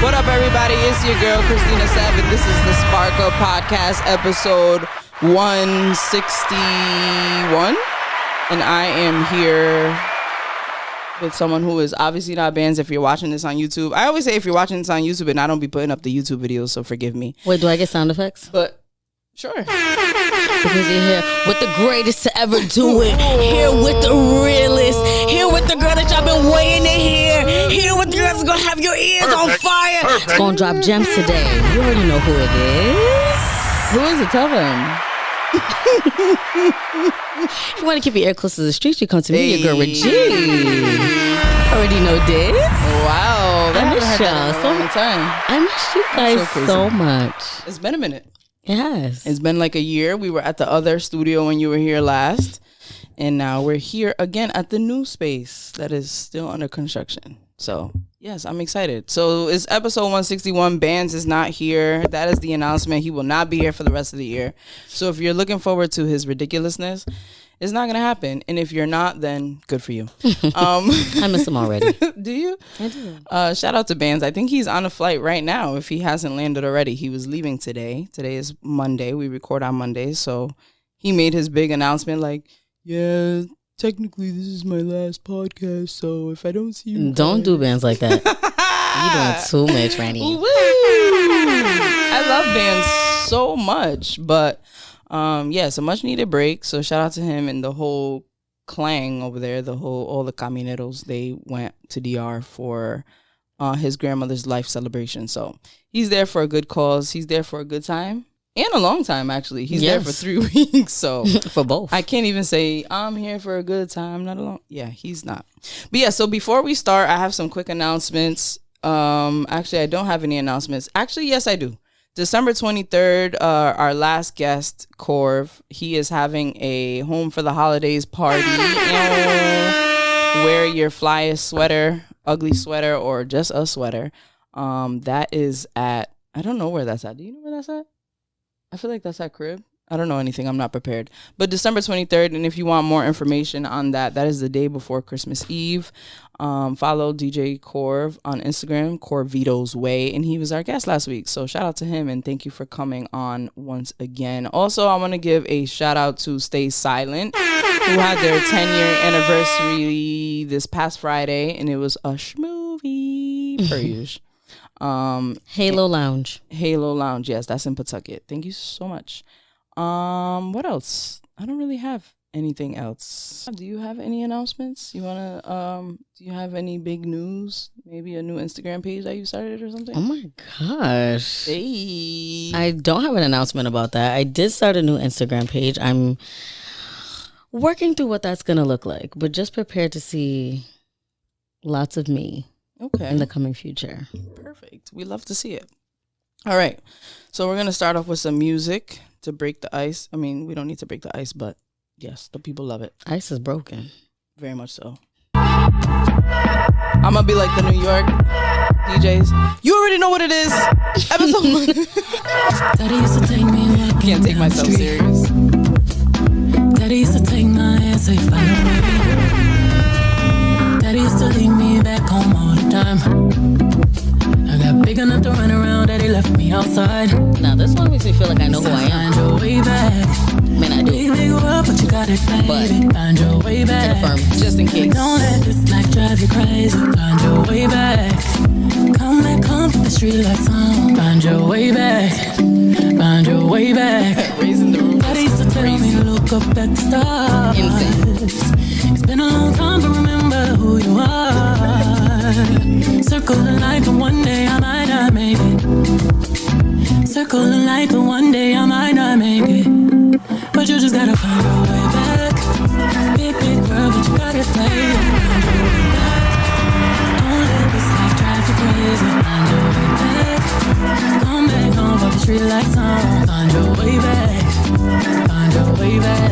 What up, everybody? It's your girl, Christina Savin. This is the Sparkle Podcast, episode 161. And I am here with someone who is obviously not bands if you're watching this on YouTube. I always say if you're watching this on YouTube, and I don't be putting up the YouTube videos, so forgive me. Wait, do I get sound effects? But sure. Because you're here with the greatest to ever do it. Here with the realest. Here with the girl that y'all been waiting to hear. Here with the girl that's gonna have your ears on fire. It's gonna drop gems today. You already know who it is. Who is it? Tell them. If you want to keep your ear close to the streets, you come to me, your girl Regina. Already know this. Wow. I miss y'all so much. I miss you guys so much. It's been a minute. Yes. It's been like a year. We were at the other studio when you were here last. And now we're here again at the new space that is still under construction. So, yes, I'm excited. So, it's episode 161. Bands is not here. That is the announcement. He will not be here for the rest of the year. So, if you're looking forward to his ridiculousness, it's not going to happen. And if you're not, then good for you. I miss him already. Do you? I do. Shout out to Bands. I think he's on a flight right now if he hasn't landed already. He was leaving today. Today is Monday. We record on Monday. So, he made his big announcement like, yeah, technically this is my last podcast, so if I don't see you don't do Bands like that. You doing too much, Randy. I love Bands so much, but it's a much needed break. So shout out to him and the whole clang over there, all the camineros. They went to DR for his grandmother's life celebration. So he's there for a good cause. He's there for a good time. And a long time, actually. He's there for 3 weeks, so. For both. I can't even say, I'm here for a good time, not a long. Yeah, he's not. But yeah, so before we start, I have some quick announcements. Actually, I don't have any announcements. Actually, yes, I do. December 23rd, our last guest, Corv, he is having a Home for the Holidays party. Wear your flyest sweater, ugly sweater, or just a sweater. That is at, I don't know where that's at. Do you know where that's at? I feel like that's at Crib. I don't know anything. I'm not prepared. But December 23rd, and if you want more information on that, that is the day before Christmas Eve. Follow DJ Corv on Instagram, Corvito's Way, and he was our guest last week. So shout out to him, and thank you for coming on once again. Also, I want to give a shout out to Stay Silent, who had their 10-year anniversary this past Friday, and it was a schmovie per usual. Halo Lounge. Yes, that's in Pawtucket. Thank you so much. What else? I don't really have anything else. Do you have any announcements? Do you have any big news? Maybe a new Instagram page that you started or something? Oh my gosh. Hey. I don't have an announcement about that. I did start a new Instagram page. I'm working through what that's going to look like, but just prepared to see lots of me. Okay. In the coming future. Perfect. We love to see it. All right. So we're going to start off with some music to break the ice. I mean, we don't need to break the ice, but yes, the people love it. Ice is broken. Very much so. I'm going to be like the New York DJs. You already know what it is. Episode 1. Can't take myself serious. Daddy used to take my hand, say follow me. Daddy used to leave me back home all the time. I got big enough to run around, Daddy left me outside. Now this one makes me feel like I know who I am. Find your way back. I mean, I do. Big up, but you got it, baby. But find your way back. Confirm, just in case. Don't let this life drive you crazy. Find your way back. Come back home from the street lights on. Find your way back. Find your way back. Raising the roof. Daddy used to tell me, look up at the stars. Insane. It's been a long time, but remember who you are. Circle the life, and one day I might not make it. Circle the life, and one day I might not make it. But you just gotta find your way back. Big girl, but you gotta play. Find your way back. Don't let this life drive you crazy. Find your way back. Come back home, but the street lights on. Find your way back. Find your way back.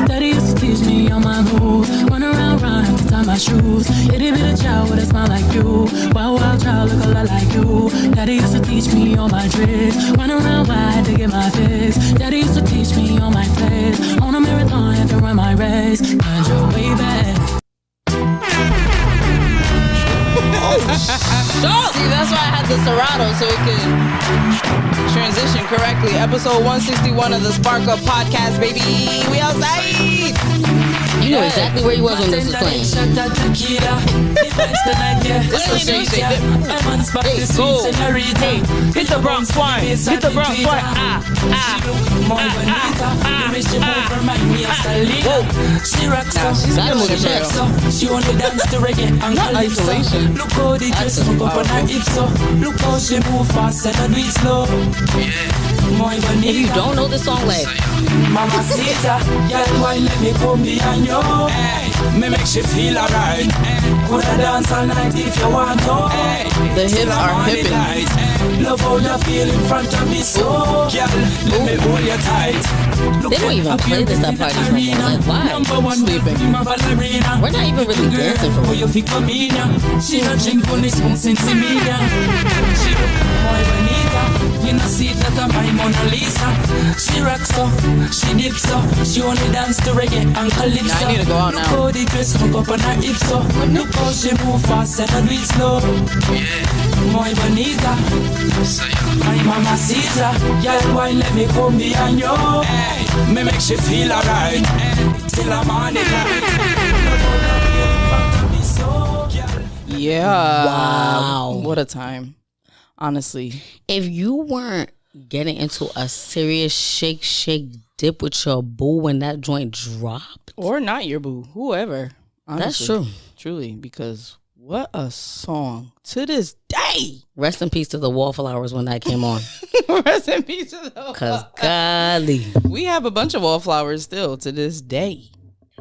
Daddy used to teach me on my moves. Run around, have to tie my shoes. Itty bitty child with a smile like you. Wild child look a lot like you. Daddy used to teach me all my tricks. Run around wide to get my fix. Daddy used to teach me all my plays. On a marathon, had to run my race. Find your way back. See, that's why I had to Serato so it could transition correctly. Episode 161 of the Spark Up Podcast, baby. We outside. You know exactly where you was when this was playing. This is Shake Shake. Hey, go. Hey, hit the Bronx wine. Hit the Bronx wine. Whoa. Gotta move the chest. She only dance to reggae and Not isolation. Look how the dress hook up on her hips so. Look how she move fast and do it slow. If you don't know this song, like Mama Sita, girl, why let me come behind you? Hey, me make you feel alright. Coulda dance all night if you want to. Hey, the hips are hipping. Love how you feel in front of me, so girl, let me hold you tight. they don't even play this at parties no more. Like why? Sleeping. We're not even really dancing for real. She not drink only spoon since me. She look more bonita. You know see that I'm my Mona Lisa. She rocks so, she dips so. She only dance to reggae and calypso. Nah, I need to go out now. Look how the dress hook up on her hips so. Look how she move fast and do it slow. Muy bonita, my mama Caesar. Girl, why let me come behind you? Hey, me make you feel alright. Till I'm on it. Yeah. Wow. What a time. Honestly. If you weren't getting into a serious shake dip with your boo when that joint dropped, Or not your boo. Whoever. Honestly. that's true. Truly. Because what a song. To this day. Rest in peace to the Wallflowers when that came on. Rest in peace to the Cause golly, We have a bunch of wallflowers still to this day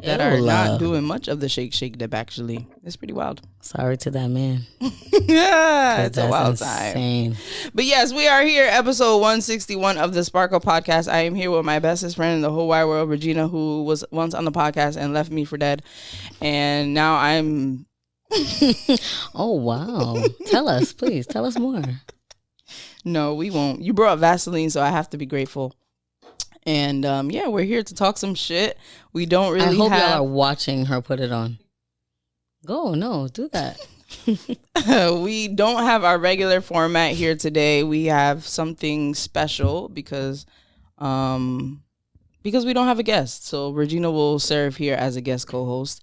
that are Ew. not doing much of the shake dip, actually. It's pretty wild. sorry to that man. Yeah, it's a That's wild time. insane. But yes, we are here, episode 161 of the Sparkle Podcast. I am here with my bestest friend in the whole wide world, Regina, who was once on the podcast and left me for dead. And now I'm... Oh wow! Tell us, please. Tell us more. No, we won't. You brought Vaseline, so I have to be grateful. And yeah, we're here to talk some shit. We don't really I hope have... y'all are watching her put it on. Go, no, do that. We don't have our regular format here today. We have something special because we don't have a guest. So Regina will serve here as a guest co-host,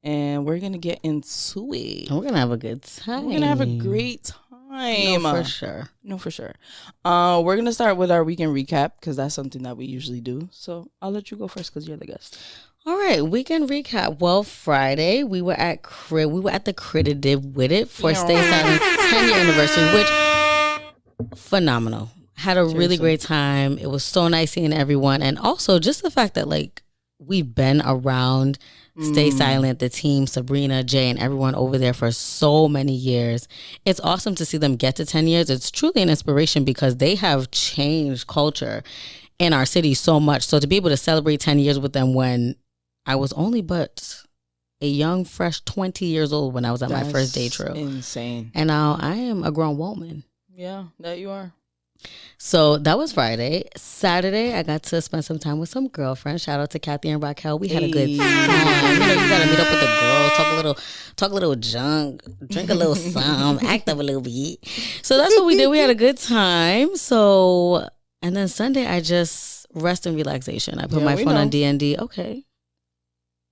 and we're gonna get into it. We're gonna have a good time. We're gonna have a great time. No, for sure. No, for sure. We're gonna start with our weekend recap because that's something that we usually do. So I'll let you go first because you're the guest. All right, weekend recap. Well, Friday we were at the Creditive with it for Stay Silent's 10-year anniversary, which phenomenal. Had a really great time. It was so nice seeing everyone, and also just the fact that like we've been around Stay Silent, the team, Sabrina, Jay, and everyone over there for so many years. It's awesome to see them get to 10 years. It's truly an inspiration because they have changed culture in our city so much. So to be able to celebrate 10 years with them when I was only but a young, fresh 20 years old when I was at my first day trip. Insane. And now I am a grown woman. Yeah, that you are. So that was Friday. Saturday, I got to spend some time with some girlfriends. Shout out to Kathy and Raquel. We had a good time. You know, you gotta meet up with the girls, talk a little junk, drink a little something, act up a little bit. So that's what we did. We had a good time. So, and then Sunday, I just rest and relaxation. I put my phone on D&D. Okay.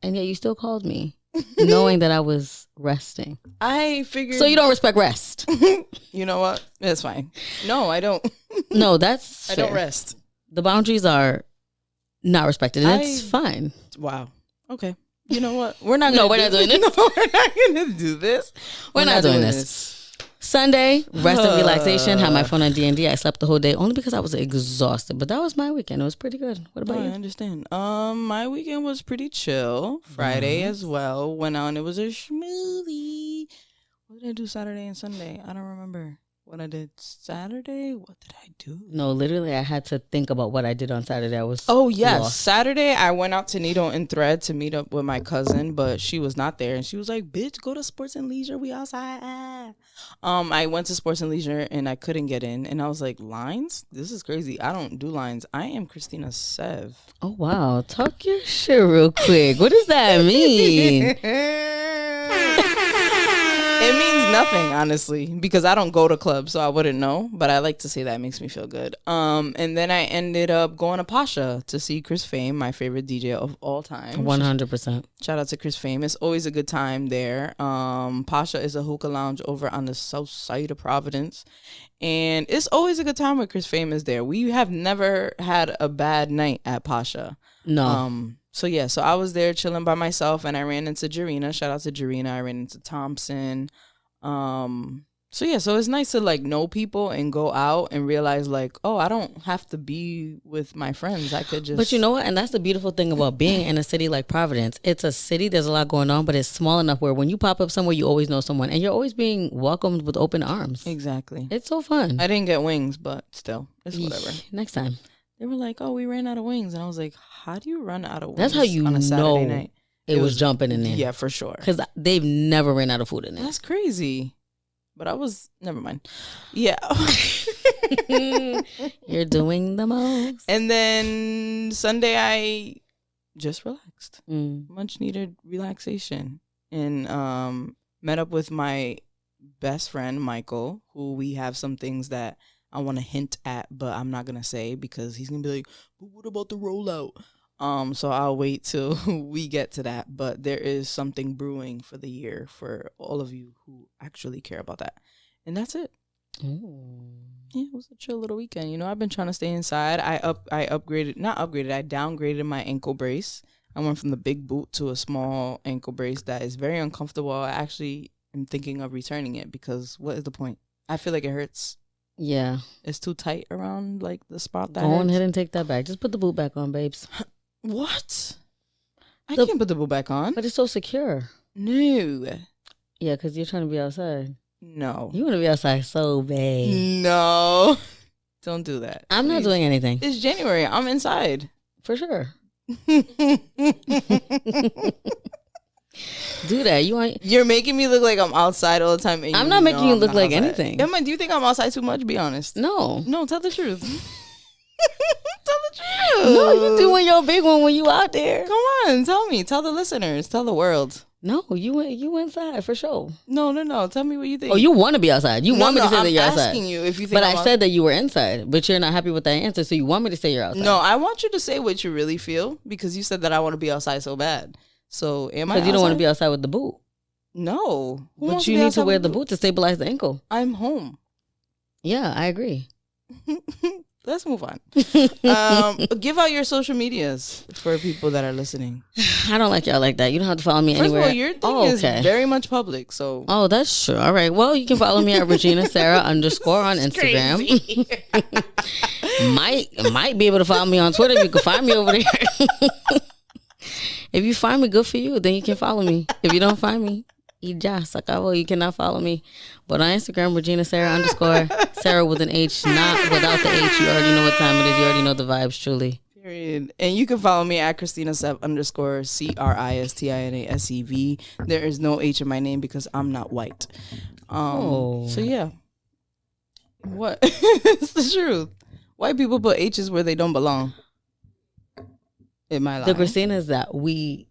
And yet you still called me, knowing that I was resting. I figured. So you don't respect rest. You know what? It's fine. No, I don't. No, that's I fair. don't rest. The boundaries are not respected, and it's fine. Wow. Okay. You know what? We're not. No, we're not doing this. No, we're not going to do this. We're not doing this. Sunday, rest and relaxation. Had my phone on D&D. I slept the whole day only because I was exhausted. But that was my weekend. It was pretty good. What about I you? understand. My weekend was pretty chill. Friday as well. Went out and it was a schmoozy. What did I do Saturday and Sunday? I don't remember. What I did Saturday? What did I do? No, literally, I had to think about what I did on Saturday. I was yes. lost. Saturday, I went out to Needle and Thread to meet up with my cousin, but she was not there. And she was like, bitch, go to Sports and Leisure. We outside. I went to Sports and Leisure and I couldn't get in. And I was like, lines? This is crazy. I don't do lines. I am Christina Sev. Oh, wow. Talk your shit real quick. What does that mean? It means nothing, honestly, because I don't go to clubs, so I wouldn't know. But I like to say that. It makes me feel good. And then I ended up going to Pasha to see Chris Fame, my favorite DJ of all time. 100%. Shout out to Chris Fame. It's always a good time there. Pasha is a hookah lounge over on the south side of Providence. And it's always a good time when Chris Fame is there. We have never had a bad night at Pasha. No. So yeah, so I was there chilling by myself, and I ran into Regina. Shout out to Regina. I ran into Thompson. So yeah, so it's nice to like know people and go out and realize like, oh, I don't have to be with my friends. I could just. But you know what? And that's the beautiful thing about being in a city like Providence. It's a city. There's a lot going on, but it's small enough where when you pop up somewhere, you always know someone, and you're always being welcomed with open arms. Exactly. It's so fun. I didn't get wings, but still, it's whatever. Next time. They were like, "Oh, we ran out of wings," and I was like, "How do you run out of wings?" That's how you on a Saturday know night? it was jumping in there. Yeah, for sure. Because they've never ran out of food in there. That's crazy. But I was never mind. Yeah. You're doing the most. And then Sunday, I just relaxed. Much needed relaxation, and met up with my best friend Michael, who we have some things that I want to hint at, but I'm not gonna say because he's gonna be like, "But what about the rollout?" So I'll wait till we get to that. But there is something brewing for the year for all of you who actually care about that, and that's it. Ooh. Yeah, it was a chill little weekend. You know, I've been trying to stay inside. I downgraded my ankle brace. I went from the big boot to a small ankle brace that is very uncomfortable. I actually am thinking of returning it because what is the point? I feel like it hurts. Yeah. It's too tight around like the spot that Go on ahead and take that back. Just put the boot back on, babes. What? I can't put the boot back on. But it's so secure. No. Yeah, because you're trying to be outside. No. You want to be outside so bad. No. Don't do that. I'm not doing anything. It's January. I'm inside. For sure. Do that. You're making me look like I'm outside all the time. I'm not making you look like outside. anything. Emma, do you think I'm outside too much? Be honest. No. No, tell the truth. Tell the truth. No, you doing your big one when you out there. Come on, tell me. Tell the listeners. Tell the world. No, you inside for sure. No. Tell me what you think. Oh, you want to be outside. You want me to say that you're outside. I'm asking you if you think. But I said that you were inside, but you're not happy with that answer, so you want me to say you're outside. No, I want you to say what you really feel because you said that I want to be outside so bad. So am I? Because you don't want to be outside with the boot. No. But you need to wear the boot to stabilize the ankle. I'm home. Yeah, I agree. Let's move on. Give out your social medias for people that are listening. I don't like y'all like that. You don't have to follow me anywhere. First of all, your thing is very much public. So. Oh, that's true. All right. Well, you can follow me at Regina Sarah _ on Instagram. might be able to follow me on Twitter. You can find me over there. If you find me, good for you. Then you can follow me. If you don't find me, you cannot follow me. But on Instagram, Regina Sarah _ Sarah with an H, not without the H. You already know what time it is. You already know the vibes, truly. Period. And you can follow me at ChristinaSev _ CRISTINASEV. There is no H in my name because I'm not white. So yeah. What? It's the truth. White people put H's where they don't belong. In my life. The Christina is that we.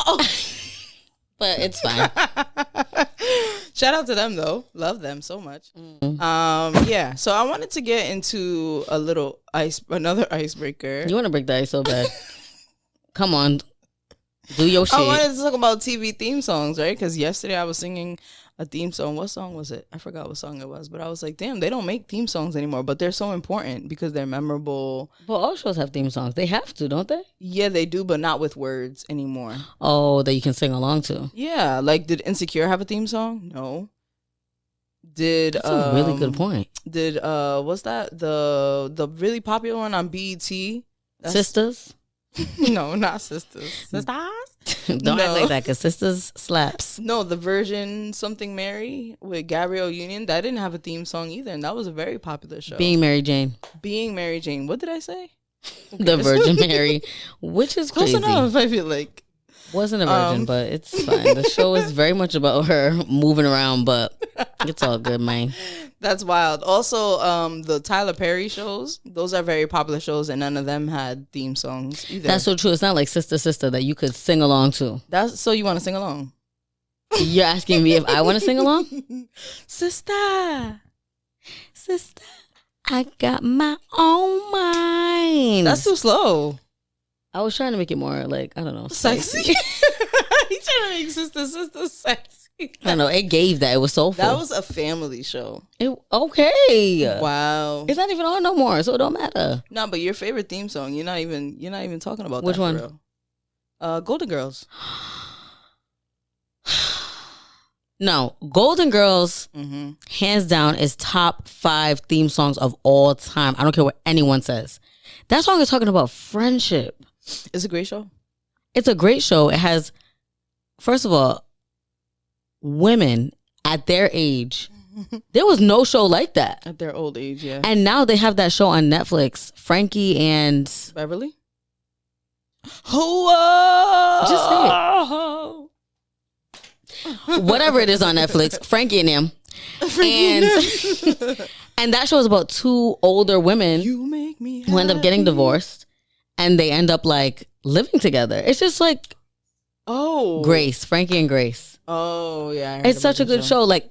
Oh. But it's fine. Shout out to them though. Love them so much. Yeah. So I wanted to get into another icebreaker. You want to break the ice so bad. Come on. Do your shit. I wanted to talk about TV theme songs, right? Because yesterday I was singing a theme song. What song was it? I forgot what song it was, but I was like, damn, they don't make theme songs anymore, but they're so important because they're memorable. Well, all shows have theme songs. They have to, don't they? Yeah, they do, but not with words anymore. Oh, that you can sing along to. Yeah, like did Insecure have a theme song? No. That's a really good point. Did what's that? The really popular one on BET? Sisters? No, not Sisters. Sisters? Don't act like that, because Sisters slaps. No, the version Something Mary with Gabrielle Union, that didn't have a theme song either, and that was a very popular show. Being Mary Jane. What did I say? Okay. The Virgin Mary, which is close crazy. enough, I feel like. Wasn't a virgin, but it's fine. The show is very much about her moving around, but it's all good, man. That's wild. Also, the Tyler Perry shows, those are very popular shows, and none of them had theme songs either. That's so true. It's not like Sister Sister that you could sing along to. So you want to sing along? You're asking me if I want to sing along? Sister. I got my own mind. That's too slow. I was trying to make it more like, I don't know, Sexy. He's trying to make sister sexy. I don't know. It gave that. It was soulful. That was a family show. Okay. Wow. It's not even on no more, so it don't matter. No, but your favorite theme song, you're not even talking about which that. one? For real. Golden Girls. No, Golden Girls, hands down, is top 5 theme songs of all time. I don't care what anyone says. That song is talking about friendship. It's a great show. It's a great show. It has, first of all, women at their age. There was no show like that. At their old age, yeah. And now they have that show on Netflix, Frankie and... Beverly? Whoa! Just say it. Whatever it is on Netflix, Frankie and him. And that show is about 2 older women You make me who end up getting divorced and they end up like living together. It's just like Grace, Frankie and Grace. Oh yeah. It's such a good show. Like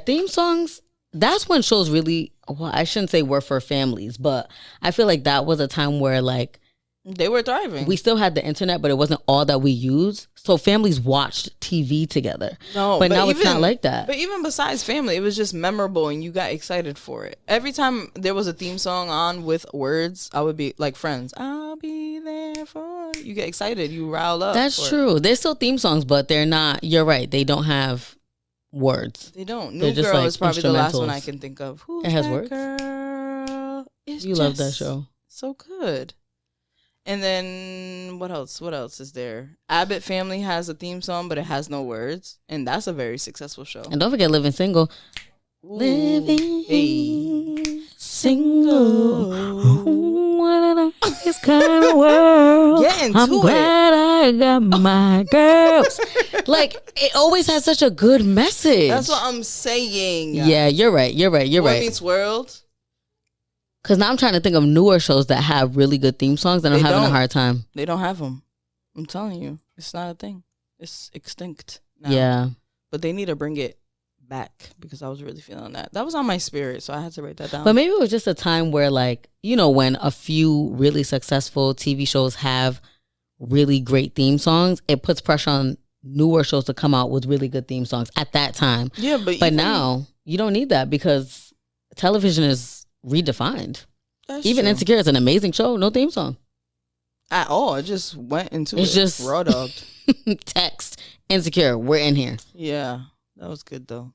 theme songs, that's when shows really, well, I shouldn't say were for families, but I feel like that was a time where like they were thriving. We still had the internet, but it wasn't all that we used. So families watched TV together. No, but now it's not like that. But even besides family, it was just memorable and you got excited for it. Every time there was a theme song on with words, I would be like Friends. I'll be there for you. You get excited. You rile up. That's true. There's still theme songs, but they're not. You're right. They don't have words. They don't. They're New just Girl like is probably the last one instrumentals. I can think of. Who's It has that words? girl? You love that show. So good. And then what else? What else is there? Abbott Family has a theme song, but it has no words, and that's a very successful show. And don't forget Living Single. Ooh. Living Single. What a nice kind of world. Get into I'm glad I got my girls. Like, it always has such a good message. That's what I'm saying. Yeah, you're right. You're right. You're Boy right. Meets World. Because now I'm trying to think of newer shows that have really good theme songs and I'm having a hard time. They don't have them. I'm telling you. It's not a thing. It's extinct now. Yeah. But they need to bring it back because I was really feeling that. That was on my spirit, so I had to write that down. But maybe it was just a time where, like, you know, when a few really successful TV shows have really great theme songs, it puts pressure on newer shows to come out with really good theme songs at that time. Yeah, but now you don't need that because television is redefined. Even true. Insecure is an amazing show, no theme song at all. It just went into it's it. just raw dogged. Text Insecure, we're in here. Yeah, that was good though.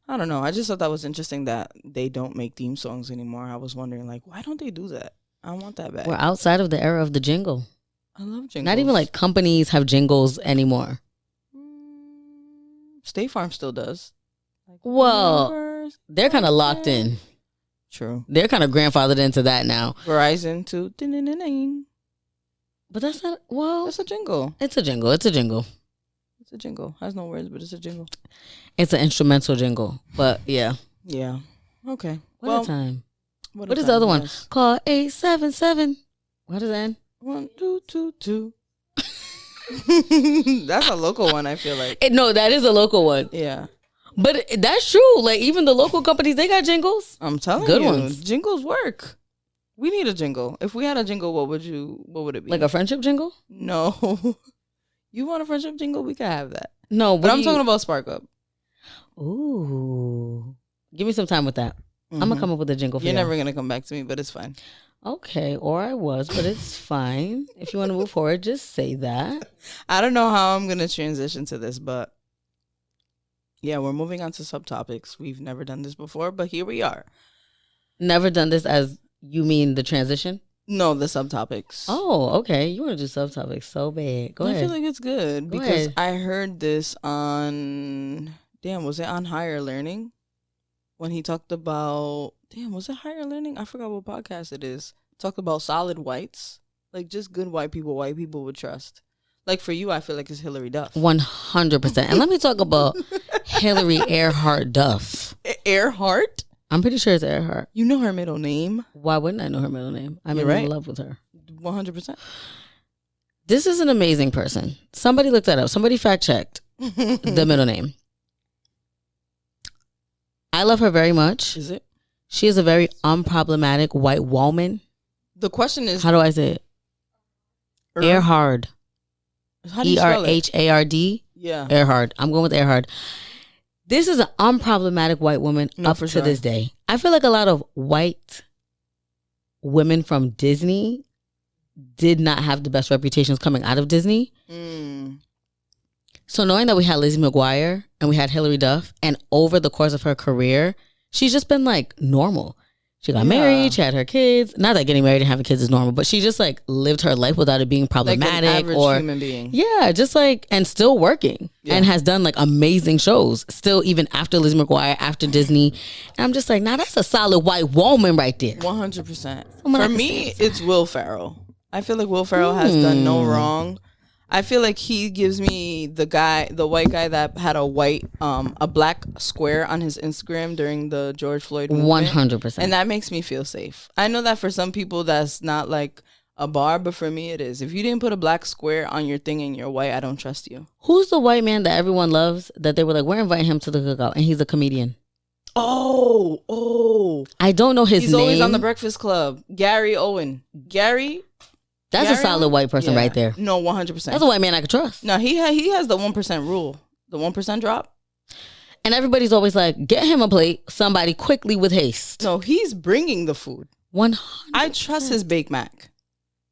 I don't know. I just thought that was interesting that they don't make theme songs anymore. I was wondering, like, why don't they do that? I want that back. We're outside of the era of the jingle. I love jingles. Not even like companies have jingles anymore. State Farm still does. Like, well, they're kind of locked in. True. They're kind of grandfathered into that now. Verizon too. Ding-ding-ding-ding. But that's not, well. That's a jingle. It's a jingle. It's a jingle. It's a jingle. Has no words, but it's a jingle. It's an instrumental jingle. But yeah. Yeah. Okay. What a time. What is the other one? Call 877. What does that end? 1222. That's a local one, I feel like. No, that is a local one. Yeah. But that's true. Like, even the local companies, they got jingles. I'm telling you. Good ones. Jingles work. We need a jingle. If we had a jingle, what would it be? Like a friendship jingle? No. You want a friendship jingle? We could have that. No, but I'm talking about Spark Up. Ooh. Give me some time with that. I'm going to come up with a jingle for you. You're never going to come back to me, but it's fine. Okay, or I was, but it's fine. If you want to move forward, just say that. I don't know how I'm going to transition to this, but yeah, we're moving on to subtopics. We've never done this before, but here we are. Never done this as you mean the transition? No, the subtopics. Oh, okay. You want to do subtopics so bad. Go ahead. I feel like it's good because I heard this on, was it on Higher Learning? When he talked about, was it Higher Learning? I forgot what podcast it is. Talked about solid whites. Like just good white people would trust. Like for you, I feel like it's Hillary Duff. 100%. And let me talk about Hillary Earhart Duff. Earhart? I'm pretty sure it's Earhart. You know her middle name. Why wouldn't I know her middle name? I'm in love with her. 100%. This is an amazing person. Somebody looked that up. Somebody fact checked. the middle name. I love her very much. Is it? She is a very unproblematic white woman. The question is, how do I say it? Earhard. How do you spell it? Earhard. Yeah. Earhard. I'm going with Earhard. This is an unproblematic white woman up to this day. I feel like a lot of white women from Disney did not have the best reputations coming out of Disney. So knowing that we had Lizzie McGuire and we had Hilary Duff, and over the course of her career, she's just been like normal. She got married, she had her kids. Not that getting married and having kids is normal, but she just like lived her life without it being problematic, like an average or human being. Yeah, just like, and still working and has done like amazing shows still, even after Lizzie McGuire, after Disney. And I'm just like, nah, that's a solid white woman right there. 100%. For me, it's Will Ferrell. I feel like Will Ferrell has done no wrong. I feel like he gives me the white guy that had a black square on his Instagram during the George Floyd movement. 100%. And that makes me feel safe. I know that for some people that's not like a bar, but for me it is. If you didn't put a black square on your thing and you're white, I don't trust you. Who's the white man that everyone loves that they were like, we're inviting him to the cookout and he's a comedian? Oh. I don't know his name. He's always on the Breakfast Club. Gary Owen. That's a solid white person right there. No, 100%. That's a white man I could trust. No, he has the 1% rule. The 1% drop. And everybody's always like, get him a plate, somebody quickly with haste. No, he's bringing the food. 100%. I trust his Bake Mac.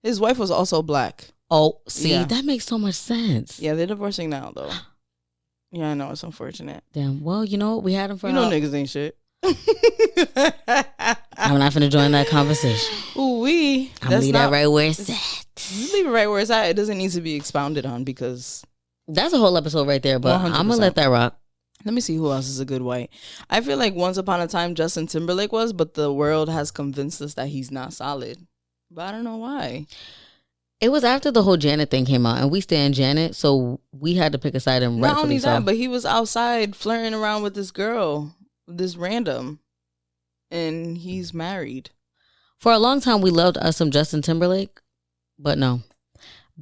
His wife was also black. Oh, see, that makes so much sense. Yeah, they're divorcing now, though. Yeah, I know. It's unfortunate. Damn. Well, you know what? We had him for niggas ain't shit. I'm not finna join that conversation. I'm gonna leave that right where it's at. Leave it right where it's at. It doesn't need to be expounded on because that's a whole episode right there. But 100%. I'm gonna let that rock. Let me see who else is a good white. I feel like once upon a time Justin Timberlake was, but the world has convinced us that he's not solid. But I don't know why. It was after the whole Janet thing came out, and we stand Janet, so we had to pick a side, and not only that, so. But he was outside flirting around with this girl, this random, and he's married. For a long time, we loved us some Justin Timberlake, but no.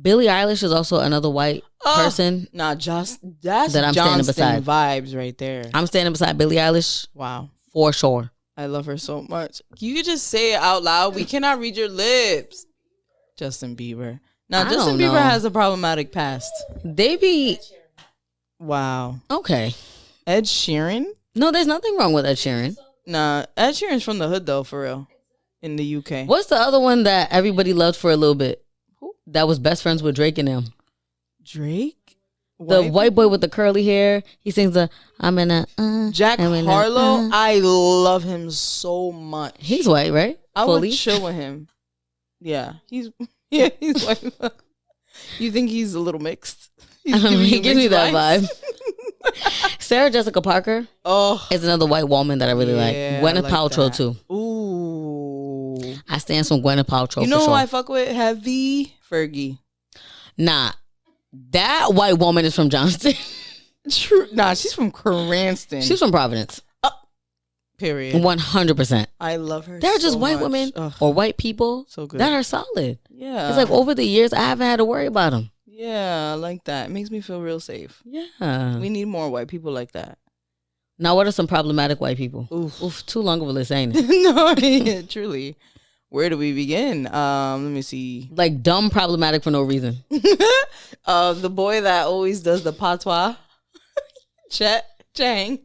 Billie Eilish is also another white person. Nah, that's that I'm standing beside. Vibes right there. I'm standing beside Billie Eilish. Wow, for sure. I love her so much. You could just say it out loud. We cannot read your lips. Justin Bieber. Now, Justin Bieber has a problematic past. They be... Wow. Okay. Ed Sheeran? No, there's nothing wrong with Ed Sheeran. Nah, Ed Sheeran's from the hood, though, for real. In the UK. What's the other one that everybody loved for a little bit? Who? That was best friends with Drake and them. Drake? The white boy with the curly hair. He sings the I'm in a Jack Harlow. I love him so much. He's white, right? I would chill with him. Yeah, he's white. You think he's a little mixed? He gives me that vibe. Sarah Jessica Parker is another white woman that I really like. Gwyneth Paltrow too. Ooh, I stand some Gwyneth Paltrow. You know for who sure. I fuck with? Heavy Fergie. Nah, that white woman is from Johnston. True. Nah, she's from Cranston. She's from Providence. Period. 100%. I love her. They're just white much. women or white people that are solid. Yeah. It's like over the years, I haven't had to worry about them. Yeah, I like that. It makes me feel real safe. Yeah. We need more white people like that. Now, what are some problematic white people? Oof, too long of a list, ain't it? No, yeah, truly. Where do we begin? Let me see. Like dumb problematic for no reason. The boy that always does the patois. Chet Chang.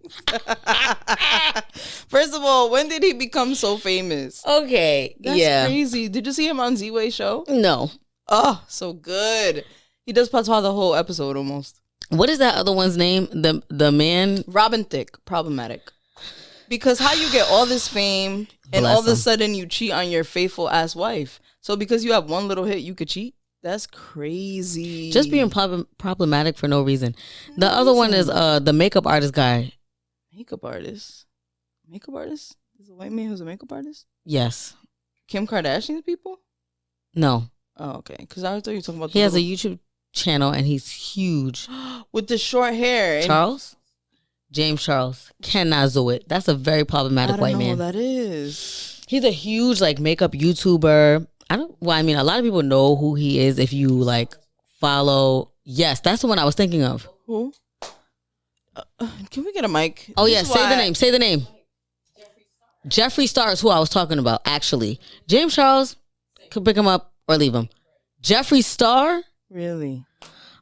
First of all, when did he become so famous? Okay. That's crazy. Did you see him on Z-Way show? No. Oh, so good. He does patois the whole episode almost. What is that other one's name? The man? Robin Thicke. Problematic. Because how you get all this fame and all of a sudden you cheat on your faithful ass wife. So because you have one little hit, you could cheat? That's crazy. Just being problematic for no reason. The other one is the makeup artist guy. Makeup artist? Makeup artist? Is a white man who's a makeup artist? Yes. Kim Kardashian's people? No. Oh, okay. Because I thought you were talking about... He has a YouTube channel and he's huge. With the short hair. Charles? James Charles. Cannot do it. That's a very problematic white man. I don't know who that is. He's a huge like makeup YouTuber. I mean, a lot of people know who he is if you like follow. Yes, that's the one I was thinking of. Who? Can we get a mic? Oh yeah, say the name. Say the name. Jeffree Star is who I was talking about. Actually, James Charles could pick him up or leave him. Jeffree Star. Really?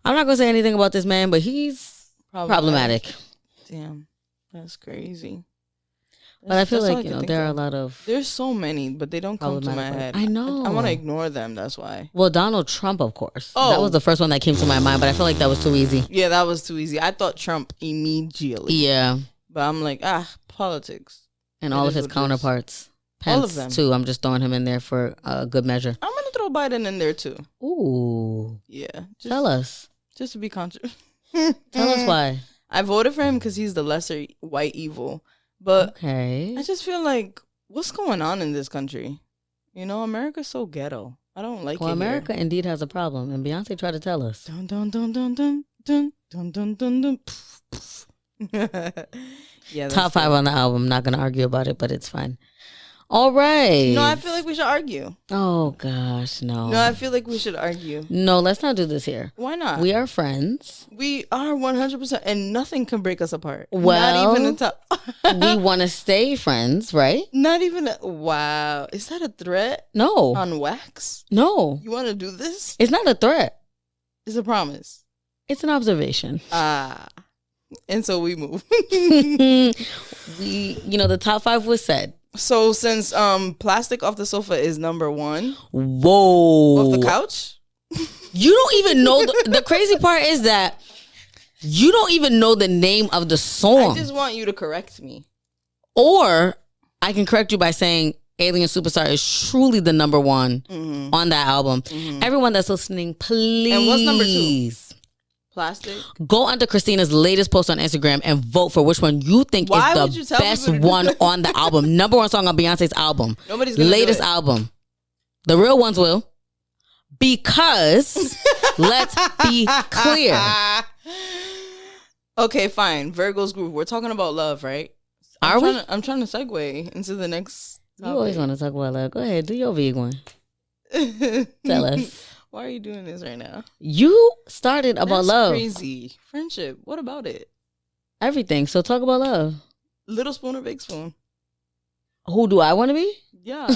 I'm not gonna say anything about this man, but he's problematic. Damn, that's crazy. But I feel like there are a lot of. There's so many, but they don't come to my head. I know. I want to ignore them. That's why. Well, Donald Trump, of course. Oh, that was the first one that came to my mind, but I feel like that was too easy. Yeah, that was too easy. I thought Trump immediately. Yeah. But I'm like, politics. And all of his counterparts. Pence, all of them too. I'm just throwing him in there for a good measure. I'm gonna throw Biden in there too. Ooh. Yeah. Tell us. Just to be conscious. Tell us why. I voted for him because he's the lesser white evil. But okay. I just feel like, what's going on in this country? America's so ghetto. I don't like it. Well, America indeed has a problem, and Beyonce tried to tell us. Dun dun dun dun dun dun dun dun dun dun. Yeah. Top 5 on the album. Not gonna argue about it, but it's fine. All right. No, I feel like we should argue. Oh, gosh, no. No, I feel like we should argue. No, let's not do this here. Why not? We are friends. We are 100%, and nothing can break us apart. Well, not even a top. We want to stay friends, right? Not even wow. Is that a threat? No. On wax? No. You want to do this? It's not a threat. It's a promise. It's an observation. And so we move. The top 5 was said. So since plastic off the sofa is number 1. Whoa. Off the couch? You don't even know. The crazy part is that you don't even know the name of the song. I just want you to correct me. Or I can correct you by saying Alien Superstar is truly the number 1 on that album. Mm-hmm. Everyone that's listening, please. And what's number 2? Plastic. Go onto Christina's latest post on Instagram and vote for which one you think is the best one on the album. Number 1 song on Beyonce's album. Nobody's gonna latest do it. Album. The real ones will. Because let's be clear. Okay, fine. Virgo's Groove. We're talking about love, right? I'm trying to segue into the next topic. You always want to talk about love. Go ahead, do your big one. Tell us. Why are you doing this right now? You started about love. Crazy. Friendship. What about it? Everything. So talk about love. Little spoon or big spoon? Who do I want to be? Yeah.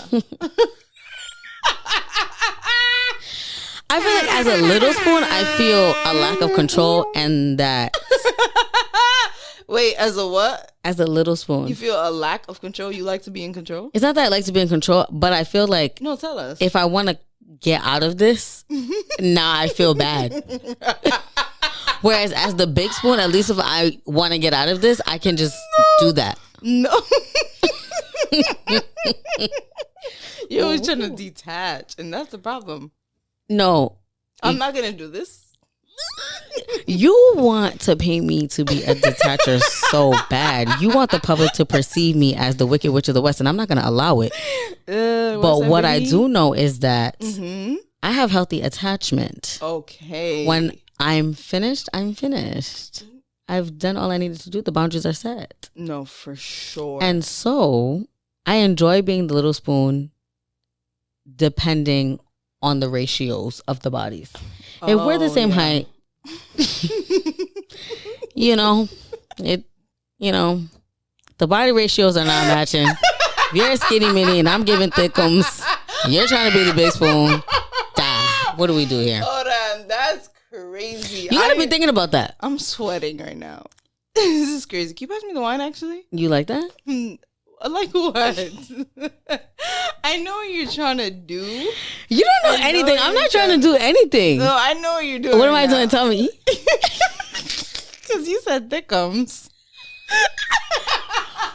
I feel like as a little spoon, I feel a lack of control and that. Wait, as a what? As a little spoon. You feel a lack of control? You like to be in control? It's not that I like to be in control, but I feel like. No, tell us. If I want to get out of this, now I feel bad. Whereas as the big spoon, at least if I want to get out of this, I can just do that. No. You're always trying to detach, and that's the problem. No. I'm not going to do this. You want to paint me to be a detacher so bad. You want the public to perceive me as the Wicked Witch of the West, and I'm not going to allow it. But what I do know is that I have healthy attachment. Okay. When I'm finished, I'm finished. I've done all I needed to do. The boundaries are set. No, for sure. And so I enjoy being the little spoon depending on the ratios of the bodies. If we're the same height, the body ratios are not matching. If you're a skinny mini and I'm giving thickums, you're trying to be the big spoon. What do we do here? Hold on, that's crazy. You gotta be thinking about that. I'm sweating right now. This is crazy. Can you pass me the wine, actually? You like that? Like what? I know what you're trying to do. You don't know anything. I'm not trying to do anything. No, I know what you're doing. What am I doing? Tell me. Because you said thickums.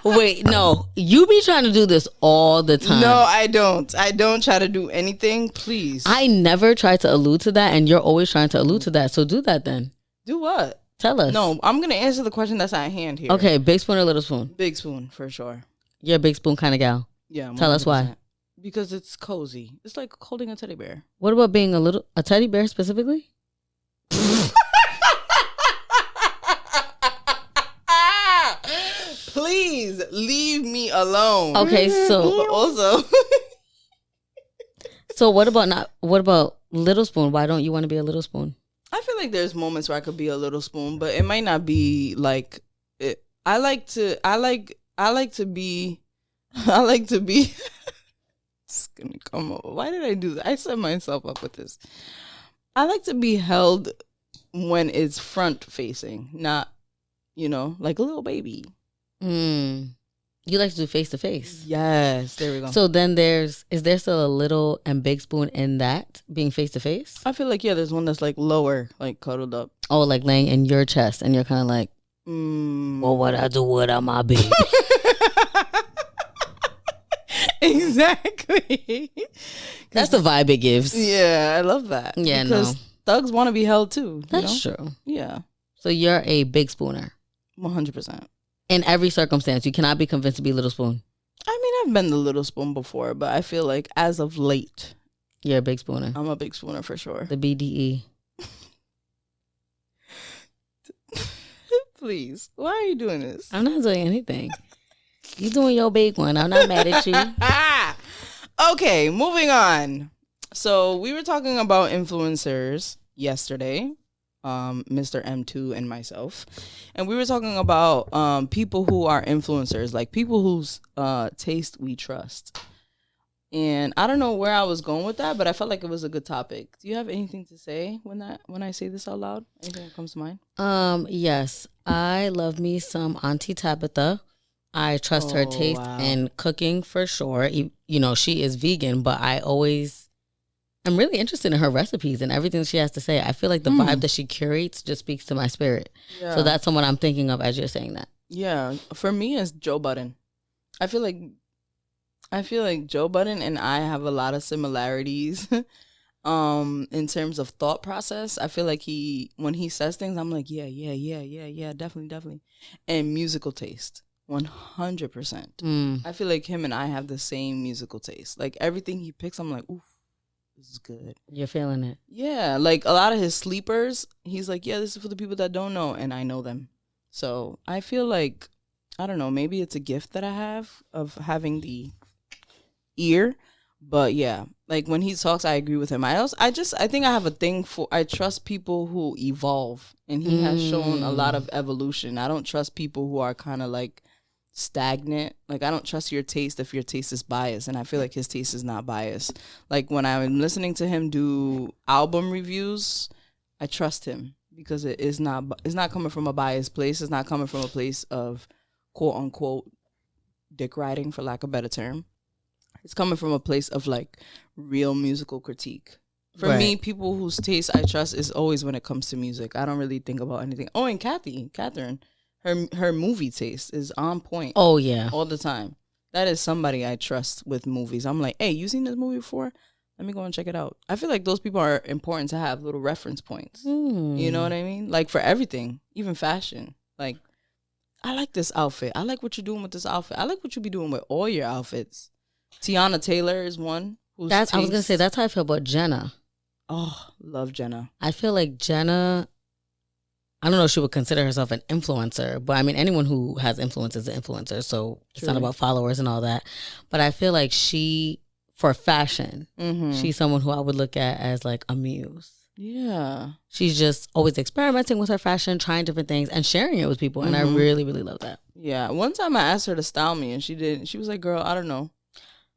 Wait, no. You be trying to do this all the time. No, I don't. I don't try to do anything. Please. I never try to allude to that, and you're always trying to allude to that. So do that then. Do what? Tell us. No, I'm going to answer the question that's at hand here. Okay, big spoon or little spoon? Big spoon, for sure. You're a big spoon kind of gal. Yeah. 100%. Tell us why. Because it's cozy. It's like holding a teddy bear. What about being a teddy bear specifically? Please leave me alone. Okay, so also. So what about little spoon? Why don't you want to be a little spoon? I feel like there's moments where I could be a little spoon, but it might not be like I like to be I like to be it's gonna come over. Why did I do that? I set myself up with this. I like to be held when it's front facing, not, like a little baby. You like to do face to face. Yes, there we go. So then is there still a little and big spoon in that being face to face? I feel like, there's one that's like lower, like cuddled up. Oh, like laying in your chest and you're kind of like, well, what I do without my baby? Exactly. That's the vibe it gives. Yeah, I love that. Yeah, because thugs want to be held too. That's true. Yeah. So you're a big spooner. 100%. In every circumstance, you cannot be convinced to be little spoon. I mean, I've been the little spoon before, but I feel like as of late, you're a big spooner. I'm a big spooner for sure. The BDE. Please, why are you doing this? I'm not doing anything. You doing your big one. I'm not mad at you. Okay, moving on. So we were talking about influencers yesterday, Mr. M2 and myself, and we were talking about people who are influencers, like people whose taste we trust. And I don't know where I was going with that, but I felt like it was a good topic. Do you have anything to say when I say this out loud? Anything that comes to mind? Yes. I love me some Auntie Tabitha. I trust her taste in cooking for sure. She is vegan, but I'm really interested in her recipes and everything she has to say. I feel like the vibe that she curates just speaks to my spirit. Yeah. So that's someone I'm thinking of as you're saying that. Yeah. For me, it's Joe Budden. I feel like Joe Budden and I have a lot of similarities in terms of thought process. I feel like when he says things, I'm like, yeah, definitely. And musical taste, 100%. I feel like him and I have the same musical taste. Like everything he picks, I'm like, oof, this is good. You're feeling it. Yeah, like a lot of his sleepers, he's like, yeah, this is for the people that don't know, and I know them. So I feel like, I don't know, maybe it's a gift that I have of having the ear, but yeah, like when he talks, I agree with him. I think I have a thing for, I trust people who evolve, and he has shown a lot of evolution. I don't trust people who are kind of like stagnant. Like I don't trust your taste if your taste is biased, and I feel like his taste is not biased. Like when I'm listening to him do album reviews, I trust him because it's not coming from a biased place. It's not coming from a place of quote unquote dick riding, for lack of a better term. It's coming from a place of like real musical critique. For me, people whose taste I trust is always when it comes to music. I don't really think about anything. Oh, and Catherine, her movie taste is on point. Oh yeah, all the time. That is somebody I trust with movies. I'm like, hey, you seen this movie before? Let me go and check it out. I feel like those people are important to have little reference points. You know what I mean? Like for everything, even fashion. Like, I like this outfit. I like what you're doing with this outfit. I like what you be doing with all your outfits. Tiana Taylor is one. I was going to say, that's how I feel about Jenna. Oh, love Jenna. I feel like Jenna, I don't know if she would consider herself an influencer, but I mean, anyone who has influence is an influencer. So it's not about followers and all that. But I feel like for fashion, she's someone who I would look at as like a muse. Yeah. She's just always experimenting with her fashion, trying different things and sharing it with people. And I really, really love that. Yeah. One time I asked her to style me and she didn't. She was like, girl, I don't know.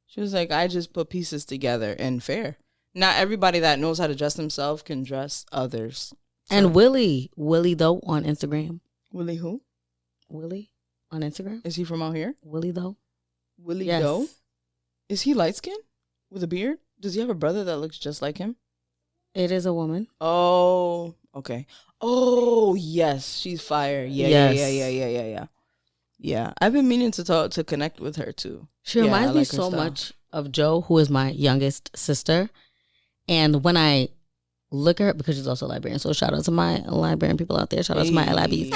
She was like, I just put pieces together, and fair. Not everybody that knows how to dress themselves can dress others. So. And Willie though on Instagram. Willie who? Willie on Instagram. Is he from out here? Willie though. Willie though? Is he light skinned with a beard? Does he have a brother that looks just like him? It is a woman. Oh, okay. Oh, yes, she's fire. Yeah. Yeah, I've been meaning to connect with her too. She reminds me so much of Jo, who is my youngest sister. And when I look at her, because she's also a librarian, so shout out to my librarian people out there. Shout out to my LIBs.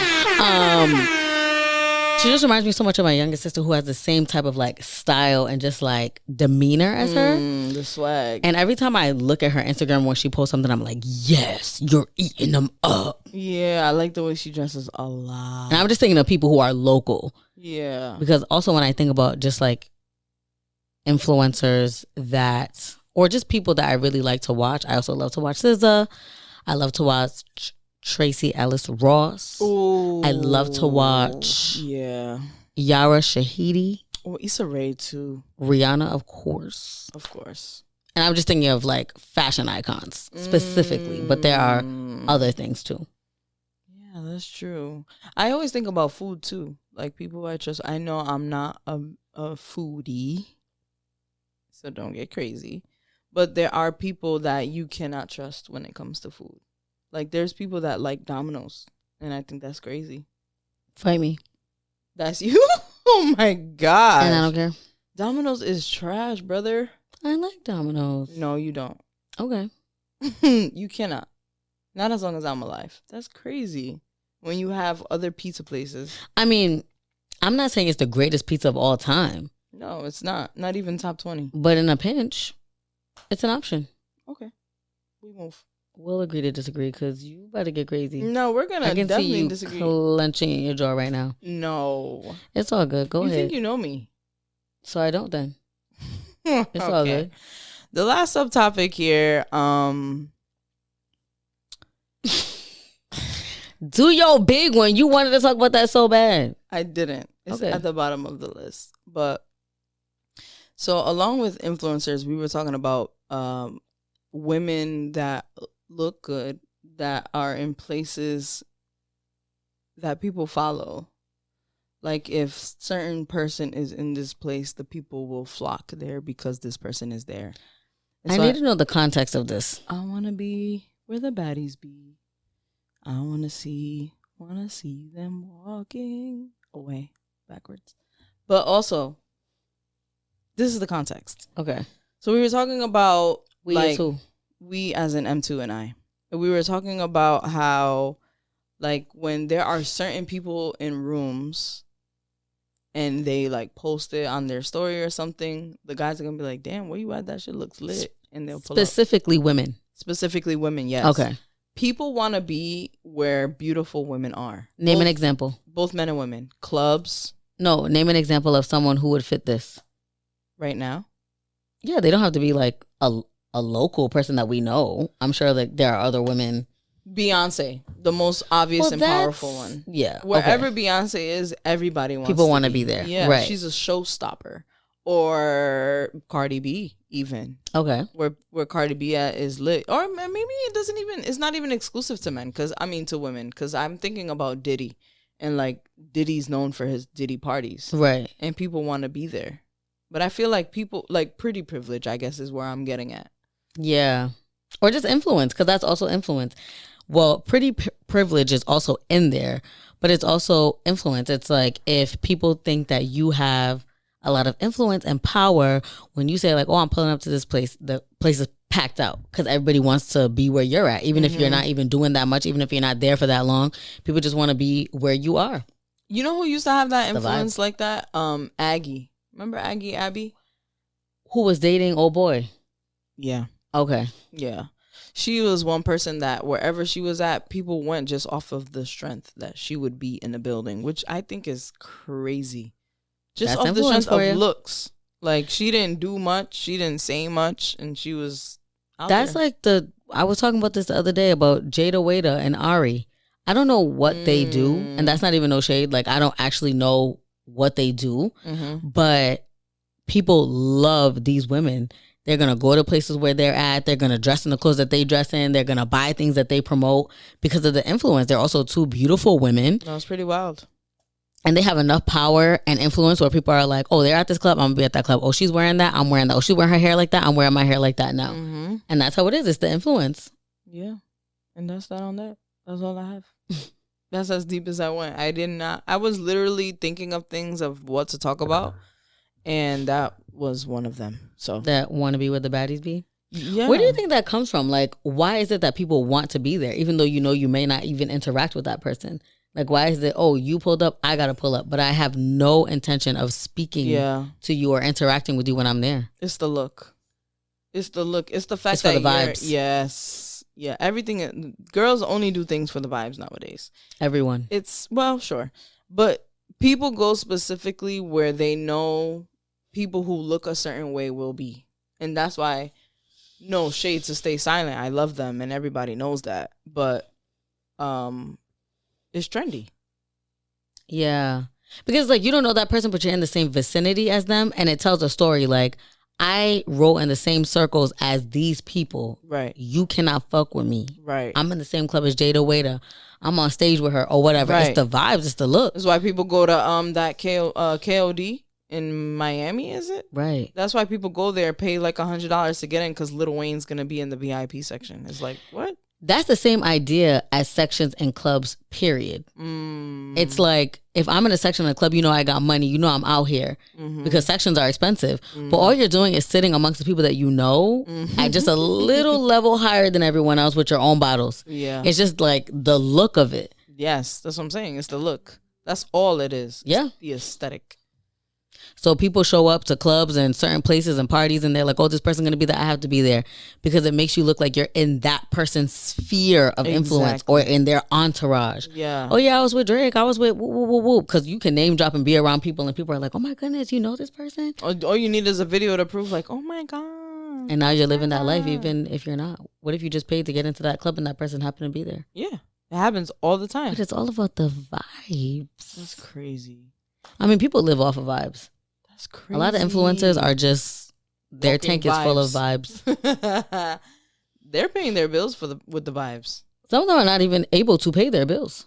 She just reminds me so much of my youngest sister, who has the same type of like style and just like demeanor as her. The swag. And every time I look at her Instagram when she posts something, I'm like, yes, you're eating them up. Yeah, I like the way she dresses a lot. And I'm just thinking of people who are local. Yeah. Because also when I think about just like influencers or just people that I really like to watch, I also love to watch SZA. I love to watch Tracy Ellis Ross. Oh, I love to watch Yeah. Yara Shahidi. Oh, Issa Rae too. Rihanna, of course. Of course. And I'm just thinking of like fashion icons specifically, but there are other things too. Yeah, that's true. I always think about food too. Like people I trust. I know I'm not a foodie, so don't get crazy. But there are people that you cannot trust when it comes to food. Like there's people that like Domino's, and I think that's crazy. Fight me. That's you? Oh my god! And I don't care. Domino's is trash, brother. I like Domino's. No, you don't. Okay. You cannot. Not as long as I'm alive. That's crazy. When you have other pizza places. I mean, I'm not saying it's the greatest pizza of all time. No, it's not. Not even top 20. But in a pinch, it's an option. Okay. We move. We'll agree to disagree because you better get crazy. No, we're going to definitely see you disagree. Clenching in your jaw right now. No. It's all good. Go ahead. You think you know me. So I don't then. It's all good. The last subtopic here, do your big one. You wanted to talk about that so bad. I didn't. It's Okay. at the bottom of the list. But so along with influencers, we were talking about women that look good that are in places that people follow. Like if certain person is in this place, the people will flock there because this person is there. And I so need to know the context of this. I want to be where the baddies be. I want to see them walking away backwards. But also, this is the context. Okay. So we were talking about We as who? We as in M2 and I. We were talking about how like when there are certain people in rooms and they like post it on their story or something, the guys are gonna be like, "Damn, where you at? That shit looks lit." And they'll pull Specifically women. Specifically women, yes. Okay. People want to be where beautiful women are. Name an example. Both men and women. Clubs. No, name an example of someone who would fit this. Right now. Yeah, they don't have to be like a local person that we know. I'm sure like there are other women. Beyonce, the most obvious and powerful one. Yeah. Wherever Beyonce is, everybody wants people want to be there. Yeah, right. She's a showstopper. Or Cardi B, even. Okay. Where Cardi B at is lit. Or maybe it's not even exclusive to men, to women. Because I'm thinking about Diddy. And like Diddy's known for his Diddy parties. Right. And people want to be there. But I feel like people, like pretty privilege, I guess is where I'm getting at. Yeah. Or just influence, because that's also influence. Well, pretty privilege is also in there, but it's also influence. It's like if people think that you have a lot of influence and power, when you say like, oh, I'm pulling up to this place, the place is packed out because everybody wants to be where you're at. Even if you're not even doing that much, even if you're not there for that long, people just want to be where you are. You know who used to have that influence like that? Aggie. Remember Aggie Abby? Who was dating old boy? Yeah. Okay. Yeah. She was one person that wherever she was at, people went just off of the strength that she would be in the building, which I think is crazy. Just That's off the strength of you. looks. Like she didn't do much, she didn't say much, and she was out That's there. like I was talking about this the other day about Jada Waiter and Ari. I don't know what they do, and that's not even no shade. Like I don't actually know what they do, but people love these women. They're going to go to places where they're at. They're going to dress in the clothes that they dress in. They're going to buy things that they promote because of the influence. They're also two beautiful women. That was pretty wild. And they have enough power and influence where people are like, oh, they're at this club, I'm going to be at that club. Oh, she's wearing that, I'm wearing that. Oh, she's wearing her hair like that, I'm wearing my hair like that now. And that's how it is. It's the influence. Yeah. And that's that on that. That's all I have. That's as deep as I went. I was literally thinking of things of what to talk about. And that was one of them. So that want to be where the baddies be? Yeah. Where do you think that comes from? Like, why is it that people want to be there, even though you may not even interact with that person? Like, why is it, oh, you pulled up, I got to pull up, but I have no intention of speaking to you or interacting with you when I'm there? It's the look. It's the look. It's the fact it's for that the vibes. Yes. Yeah. Everything. Girls only do things for the vibes nowadays. Everyone. Well, sure. But people go specifically where they know people who look a certain way will be. And that's why no shade to Stay Silent. I love them and everybody knows that. But is trendy. Yeah. Because like you don't know that person, but you're in the same vicinity as them, and it tells a story. Like, I roll in the same circles as these people. Right. You cannot fuck with me. Right. I'm in the same club as Jada Waiter. I'm on stage with her or whatever. Right. It's the vibes. It's the look. That's why people go to that KOD in Miami, is it? Right. That's why people go there, pay like $100 to get in because Lil Wayne's going to be in the VIP section. It's like, what? That's the same idea as sections in clubs, period. It's like, if I'm in a section in a club, you know I got money, you know I'm out here. Because sections are expensive. But all you're doing is sitting amongst the people that you know at just a little level higher than everyone else with your own bottles. Yeah. It's just like the look of it. Yes, that's what I'm saying. It's the look. That's all it is. Yeah. It's the aesthetic. So people show up to clubs and certain places and parties and they're like, oh, this person's going to be there. I have to be there because it makes you look like you're in that person's sphere of influence or in their entourage. Yeah. Oh, yeah, I was with Drake. I was with woo. Because you can name drop and be around people and people are like, oh, my goodness, you know this person? All you need is a video to prove like, oh, my God. And now you're living that life even if you're not. What if you just paid to get into that club and that person happened to be there? Yeah. It happens all the time. But it's all about the vibes. That's crazy. I mean, people live off of vibes. That's crazy. A lot of influencers are just, their Walking tank is full of vibes. They're paying their bills with the vibes. Some of them are not even able to pay their bills.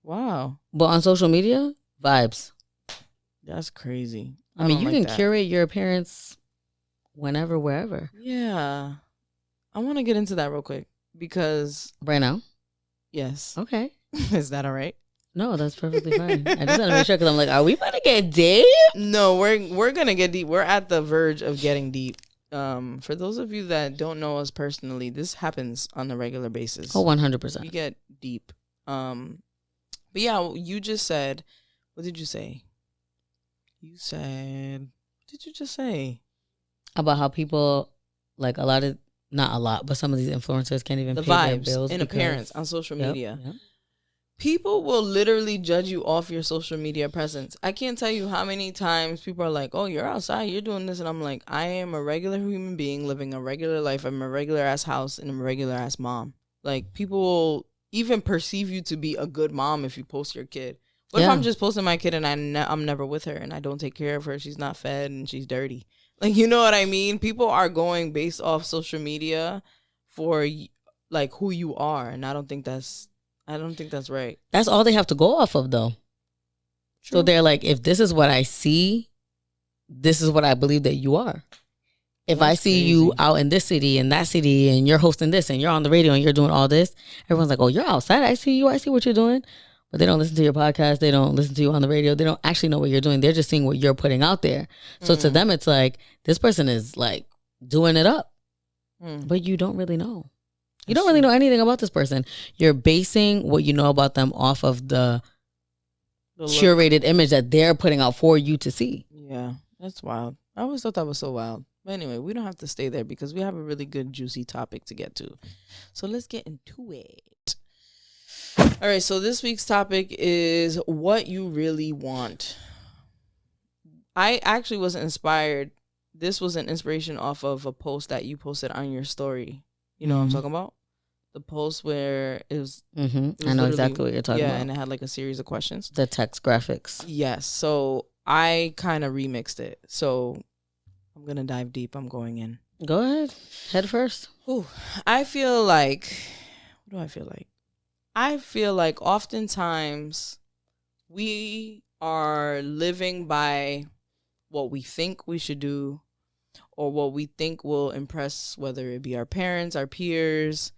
Wow. But on social media, vibes. That's crazy. I mean, you can curate your appearance whenever, wherever. Yeah. I want to get into that real quick because... Right now? Yes. Okay. Is that all right? No, that's perfectly fine. I just want to make sure because I'm like, are we about to get deep? No, we're gonna get deep. We're at the verge of getting deep. For those of you that don't know us personally, this happens on a regular basis. Oh, 100%. We get deep. But yeah, you just said, what did you say? You said, what did you just say? About how people, like a lot of, not a lot, but some of these influencers can't even the pay their vibes bills. and appearance on social media. Yep. People will literally judge you off your social media presence. I can't tell you how many times people are like, oh, you're outside, you're doing this. And I'm like, I am a regular human being living a regular life. I'm a regular ass house and I'm a regular ass mom. Like, people will even perceive you to be a good mom if you post your kid. What if I'm just posting my kid and I'm never with her and I don't take care of her? She's not fed and she's dirty. Like, you know what I mean? People are going based off social media for like who you are. And I don't think that's right. That's all they have to go off of, though. True. So they're like, if this is what I see, this is what I believe that you are. If I see you out in this city and that city and you're hosting this and you're on the radio and you're doing all this, everyone's like, oh, you're outside. I see you. I see what you're doing. But they don't listen to your podcast. They don't listen to you on the radio. They don't actually know what you're doing. They're just seeing what you're putting out there. So to them, it's like, this person is like doing it up. But you don't really know. You don't really know anything about this person. You're basing what you know about them off of the curated image that they're putting out for you to see. Yeah, that's wild. I always thought that was so wild. But anyway, we don't have to stay there because we have a really good, juicy topic to get to. So let's get into it. All right, so this week's topic is what you really want. I actually was inspired. This was an inspiration off of a post that you posted on your story. You know what I'm talking about? The post where it was... I know exactly what you're talking about. Yeah, and it had like a series of questions. The text graphics. Yes. So I kind of remixed it. So I'm going to dive deep. I'm going in. Go ahead. Head first. Ooh, I feel like... What do I feel like? I feel like oftentimes we are living by what we think we should do or what we think will impress, whether it be our parents, our peers,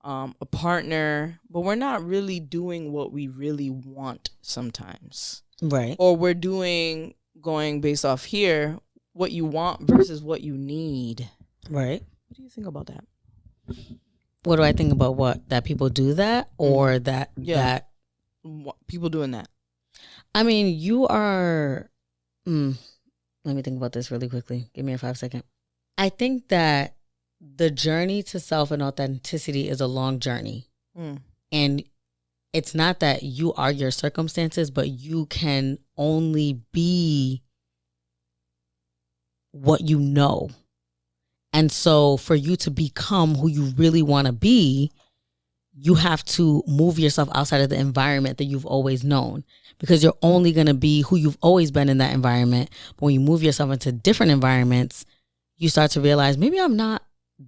a partner, but we're not really doing what we really want sometimes. Right. Or we're going based off here, what you want versus what you need. Right. What do you think about that? What do I think about what? That people do that or that people doing that? I mean, you are... Let me think about this really quickly. Give me a 5 second. I think that the journey to self and authenticity is a long journey. And it's not that you are your circumstances, but you can only be what you know. And so for you to become who you really want to be, you have to move yourself outside of the environment that you've always known, because you're only going to be who you've always been in that environment. But when you move yourself into different environments, you start to realize, maybe I'm not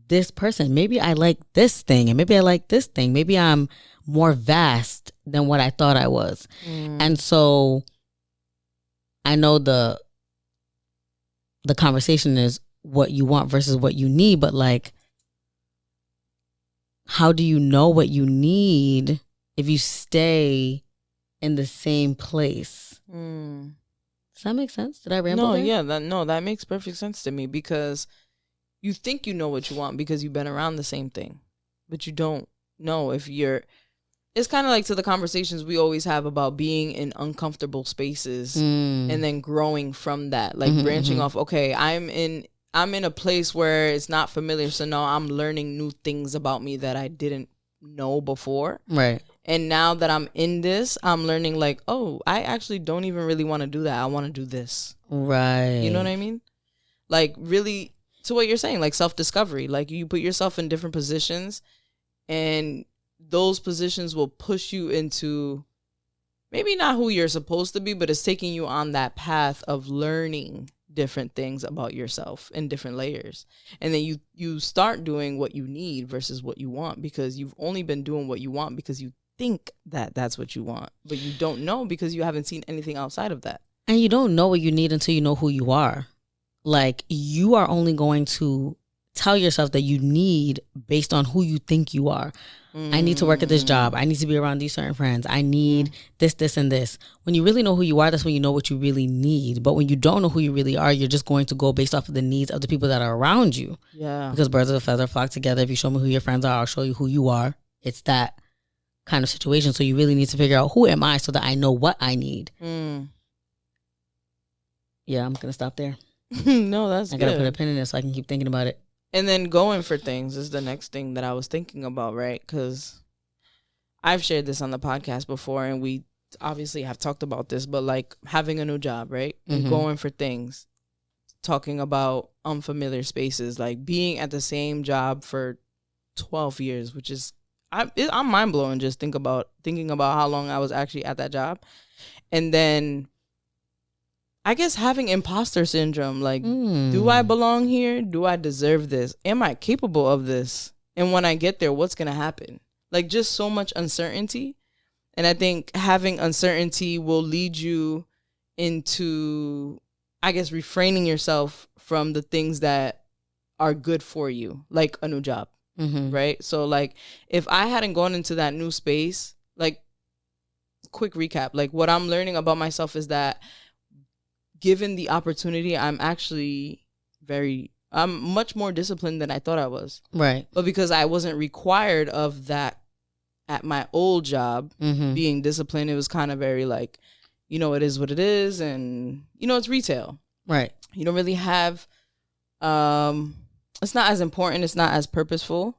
this person. Maybe I like this thing, and maybe I like this thing. Maybe I'm more vast than what I thought I was. And so I know the conversation is what you want versus what you need, but like, how do you know what you need if you stay in the same place? Does that make sense? Did I ramble? No, there? yeah, that makes perfect sense to me, because you think you know what you want because you've been around the same thing, but you don't know if you're. It's kind of like to the conversations we always have about being in uncomfortable spaces and then growing from that, like branching off. Okay, I'm in a place where it's not familiar, so now I'm learning new things about me that I didn't know before. Right. And now that I'm in this, I'm learning like, oh, I actually don't even really want to do that. I want to do this. Right. You know what I mean? Like, really, to what you're saying, like self-discovery. Like, you put yourself in different positions, and those positions will push you into maybe not who you're supposed to be, but it's taking you on that path of learning different things about yourself in different layers. And then you start doing what you need versus what you want, because you've only been doing what you want because you think that that's what you want, but you don't know because you haven't seen anything outside of that. And you don't know what you need until you know who you are. Like, you are only going to tell yourself that you need based on who you think you are. I need to work at this job. I need to be around these certain friends. I need this, and this. When you really know who you are, that's when you know what you really need. But when you don't know who you really are, you're just going to go based off of the needs of the people that are around you. Yeah. Because birds of a feather flock together. If you show me who your friends are, I'll show you who you are. It's that kind of situation. So you really need to figure out, who am I, so that I know what I need. Yeah, I'm going to stop there. No, that's good. I got to put a pin in it so I can keep thinking about it. And then going for things is the next thing that I was thinking about, right? Because I've shared this on the podcast before, and we obviously have talked about this, but like having a new job, right? And going for things, talking about unfamiliar spaces, like being at the same job for 12 years, which is, I'm mind blowing just thinking about how long I was actually at that job. And then I guess having imposter syndrome, like, do I belong here? Do I deserve this? Am I capable of this? And when I get there, what's going to happen? Like, just so much uncertainty. And I think having uncertainty will lead you into, I guess, refraining yourself from the things that are good for you, like a new job, right? So, like, if I hadn't gone into that new space, like, quick recap, like, what I'm learning about myself is that given the opportunity, I'm much more disciplined than I thought I was. Right. But because I wasn't required of that at my old job, being disciplined, it was kind of very like, it is what it is. And, it's retail. Right. You don't really have, it's not as important. It's not as purposeful.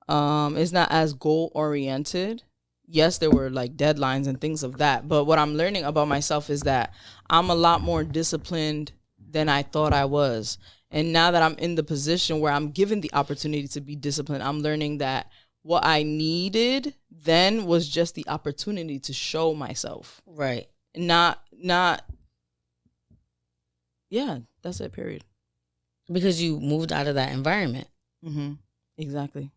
It's not as goal oriented. Yes, there were like deadlines and things of that. But what I'm learning about myself is that I'm a lot more disciplined than I thought I was. And now that I'm in the position where I'm given the opportunity to be disciplined, I'm learning that what I needed then was just the opportunity to show myself. Right. Not, yeah, that's it, period. Because you moved out of that environment. Exactly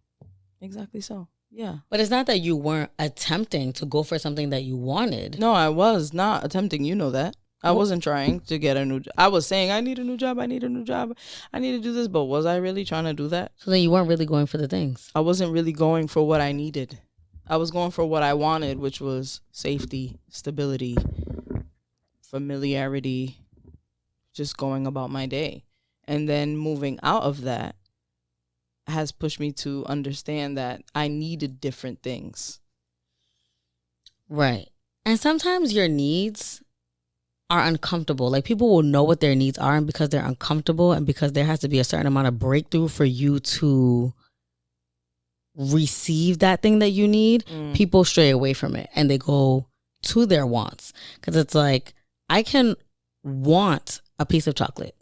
so. Yeah. But it's not that you weren't attempting to go for something that you wanted. No, I was not attempting. You know that. I wasn't trying to get a new job. I was saying, I need a new job. I need a new job. I need to do this. But was I really trying to do that? So then you weren't really going for the things. I wasn't really going for what I needed. I was going for what I wanted, which was safety, stability, familiarity, just going about my day. And then moving out of that has pushed me to understand that I needed different things. Right. And sometimes your needs are uncomfortable. Like, people will know what their needs are, and because they're uncomfortable and because there has to be a certain amount of breakthrough for you to receive that thing that you need, people stray away from it and they go to their wants. Because it's like, I can want a piece of chocolate,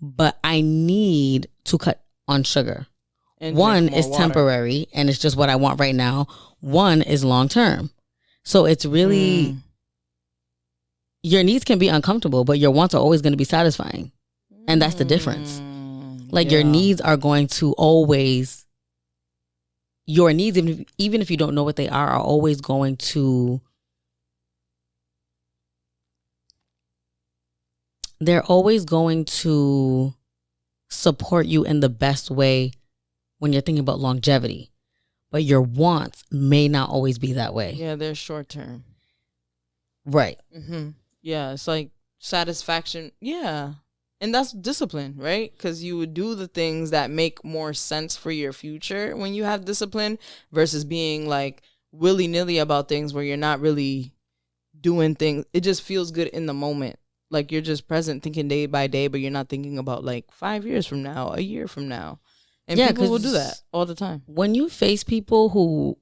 but I need to cut on sugar. And one drink more is water. temporary and it's just what I want right now. One is long term. So it's really your needs can be uncomfortable, but your wants are always going to be satisfying. And that's the difference. Like your needs are going to always, your needs, even if you don't know what they are always going to, they're always going to support you in the best way when you're thinking about longevity. But your wants may not always be that way. Yeah, they're short term. Right. Mm-hmm. Yeah, it's like satisfaction. Yeah. And that's discipline, right? Because you would do the things that make more sense for your future when you have discipline versus being like willy-nilly about things where you're not really doing things. It just feels good in the moment. Like you're just present thinking day by day, but you're not thinking about like 5 years from now, a year from now. And people will do that all the time. When you face people who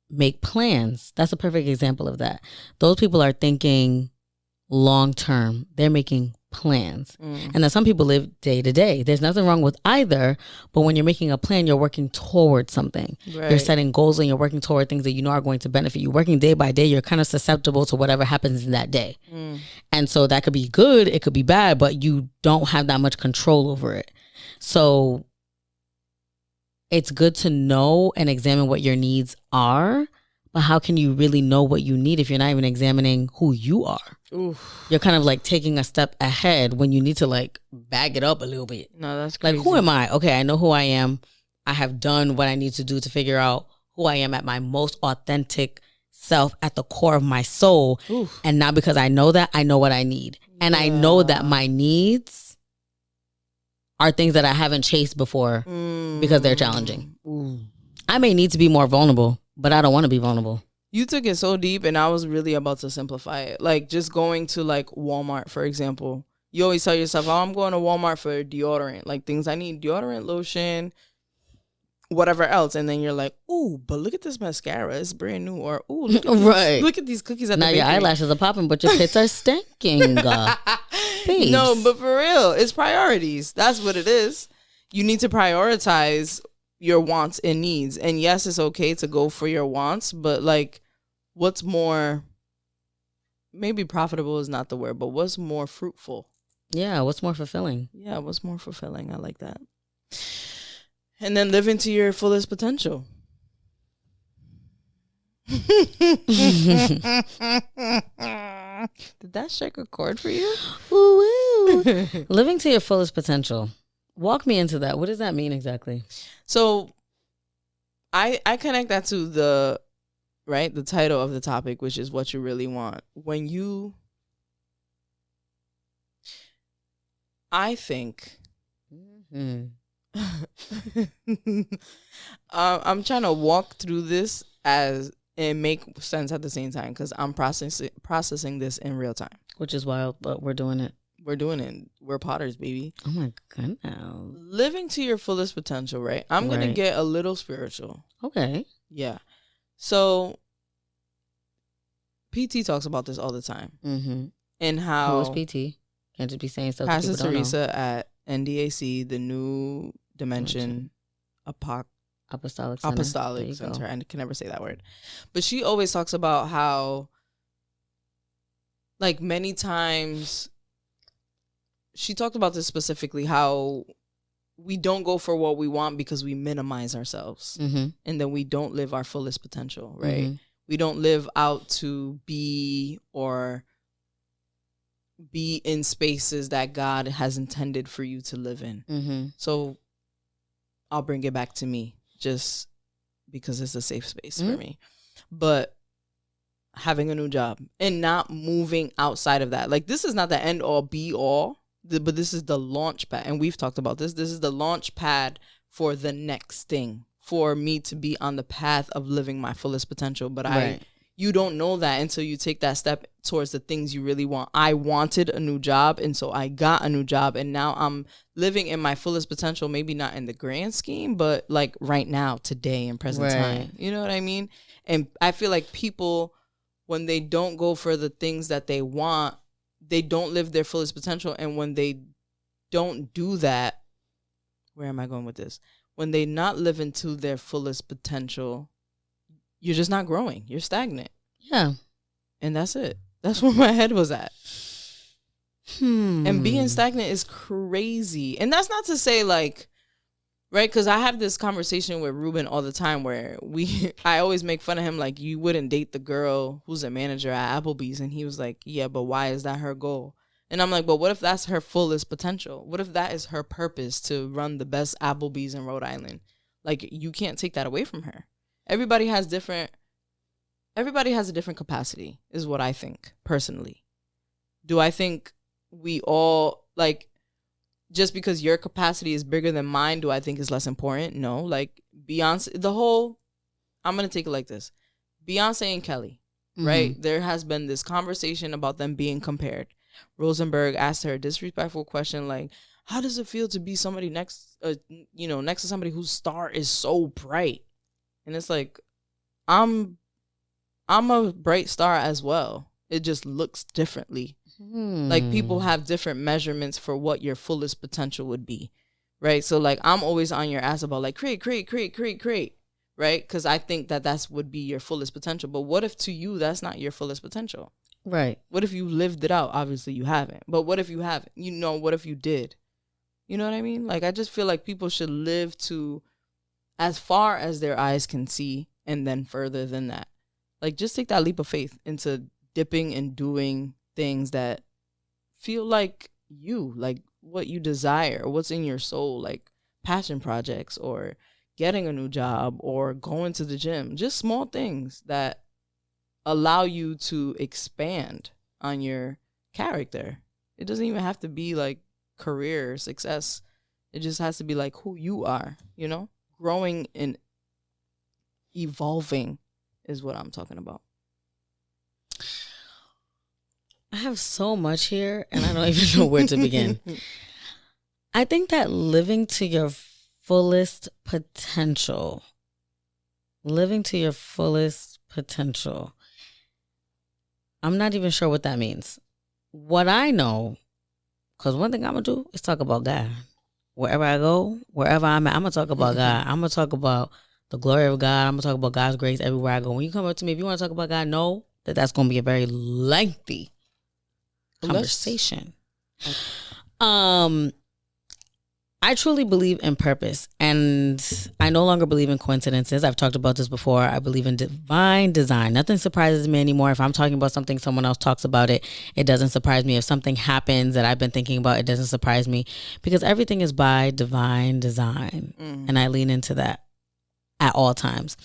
make plans, that's a perfect example of that. Those people are thinking long term. They're making plans. And then some people live day to day. There's nothing wrong with either, but when you're making a plan, you're working towards something. Right. You're setting goals and you're working toward things that you know are going to benefit you. Working day by day, you're kind of susceptible to whatever happens in that day. And so that could be good, it could be bad, but you don't have that much control over it. So it's good to know and examine what your needs are, but how can you really know what you need if you're not even examining who you are? Oof. You're kind of like taking a step ahead when you need to like bag it up a little bit. No, that's crazy. Like, who am I? Okay, I know who I am. I have done what I need to do to figure out who I am at my most authentic self, at the core of my soul. Oof. And now because I know that, I know what I need. And I know that my needs are things that I haven't chased before because they're challenging. I may need to be more vulnerable, but I don't want to be vulnerable. You took it so deep, and I was really about to simplify it. Like just going to like Walmart, for example. You always tell yourself, oh, I'm going to Walmart for deodorant, like things I need, deodorant, lotion, whatever else. And then you're like, ooh, but look at this mascara. It's brand new. Or, ooh, look at, look at these cookies at the bakery. Now your eyelashes are popping, but your pits are stinking. No, but for real, it's priorities. That's what it is. You need to prioritize your wants and needs. And yes, it's okay to go for your wants, but like what's more, maybe profitable is not the word, but what's more fruitful? Yeah, what's more fulfilling? Yeah, what's more fulfilling? I like that. And then live into your fullest potential. Did that strike a chord for you? Woo-woo. Living to your fullest potential. Walk me into that. What does that mean exactly? So I connect that to the title of the topic, which is what you really want. I think I'm trying to walk through this and make sense at the same time because I'm processing this in real time. Which is wild, but we're doing it. We're doing it. We're Potters, baby. Oh my goodness. Living to your fullest potential, right? I'm going to get a little spiritual. Okay. Yeah. So PT talks about this all the time. Mm-hmm. And how... Who is PT? Can't just be saying stuff Pastor people don't Teresa know. at NDAC, the New Dimension Apostolic Center. I can never say that word. But she always talks about how, like, many times... She talked about this specifically, how we don't go for what we want because we minimize ourselves. Mm-hmm. And then we don't live our fullest potential, right? Mm-hmm. We don't live out to be in spaces that God has intended for you to live in. Mm-hmm. So I'll bring it back to me just because it's a safe space for me. But having a new job and not moving outside of that. Like, this is not the end all be all. But this is the launch pad, and we've talked about this. This is the launch pad for the next thing, for me to be on the path of living my fullest potential. But you don't know that until you take that step towards the things you really want. I wanted a new job, and so I got a new job, and now I'm living in my fullest potential, maybe not in the grand scheme, but like right now, today, in present time. You know what I mean? And I feel like people, when they don't go for the things that they want, they don't live their fullest potential. And when they don't do that, where am I going with this? When they not living to their fullest potential, you're just not growing. You're stagnant. Yeah. And that's it. That's where my head was at. And being stagnant is crazy. And that's not to say like, right? Because I have this conversation with Ruben all the time where I always make fun of him. Like, you wouldn't date the girl who's a manager at Applebee's. And he was like, yeah, but why is that her goal? And I'm like, but what if that's her fullest potential? What if that is her purpose, to run the best Applebee's in Rhode Island? Like, you can't take that away from her. Everybody has a different capacity, is what I think, personally. Do I think we all, like, just because your capacity is bigger than mine, do I think is less important? No. Like, Beyonce, I'm going to take it like this. Beyonce and Kelly, right? There has been this conversation about them being compared. Rosenberg asked her a disrespectful question like, how does it feel to be somebody next to somebody whose star is so bright? And it's like, I'm a bright star as well. It just looks differently. Like, people have different measurements for what your fullest potential would be, right? So like, I'm always on your ass about like create, right? Because I think that would be your fullest potential. But what if to you that's not your fullest potential? Right. What if you lived it out? Obviously you haven't. But what if you haven't? What if you did? You know what I mean? Like, I just feel like people should live to as far as their eyes can see, and then further than that. Like, just take that leap of faith into dipping and doing things that feel like you, like what you desire, what's in your soul, like passion projects or getting a new job or going to the gym. Just small things that allow you to expand on your character. It doesn't even have to be like career success. It just has to be like who you are, growing and evolving is what I'm talking about. I have so much here and I don't even know where to begin. I think that living to your fullest potential, I'm not even sure what that means. What I know, because one thing I'm going to do is talk about God. Wherever I go, wherever I'm at, I'm going to talk about God. I'm going to talk about the glory of God. I'm going to talk about God's grace everywhere I go. When you come up to me, if you want to talk about God, know that that's going to be a very lengthy conversation. I truly believe in purpose, and I no longer believe in coincidences. I've talked about this before. I believe in divine design. Nothing surprises me anymore. If I'm talking about something, someone else talks about it, it doesn't surprise me. If something happens that I've been thinking about, it doesn't surprise me, because everything is by divine design, and I lean into that at all times.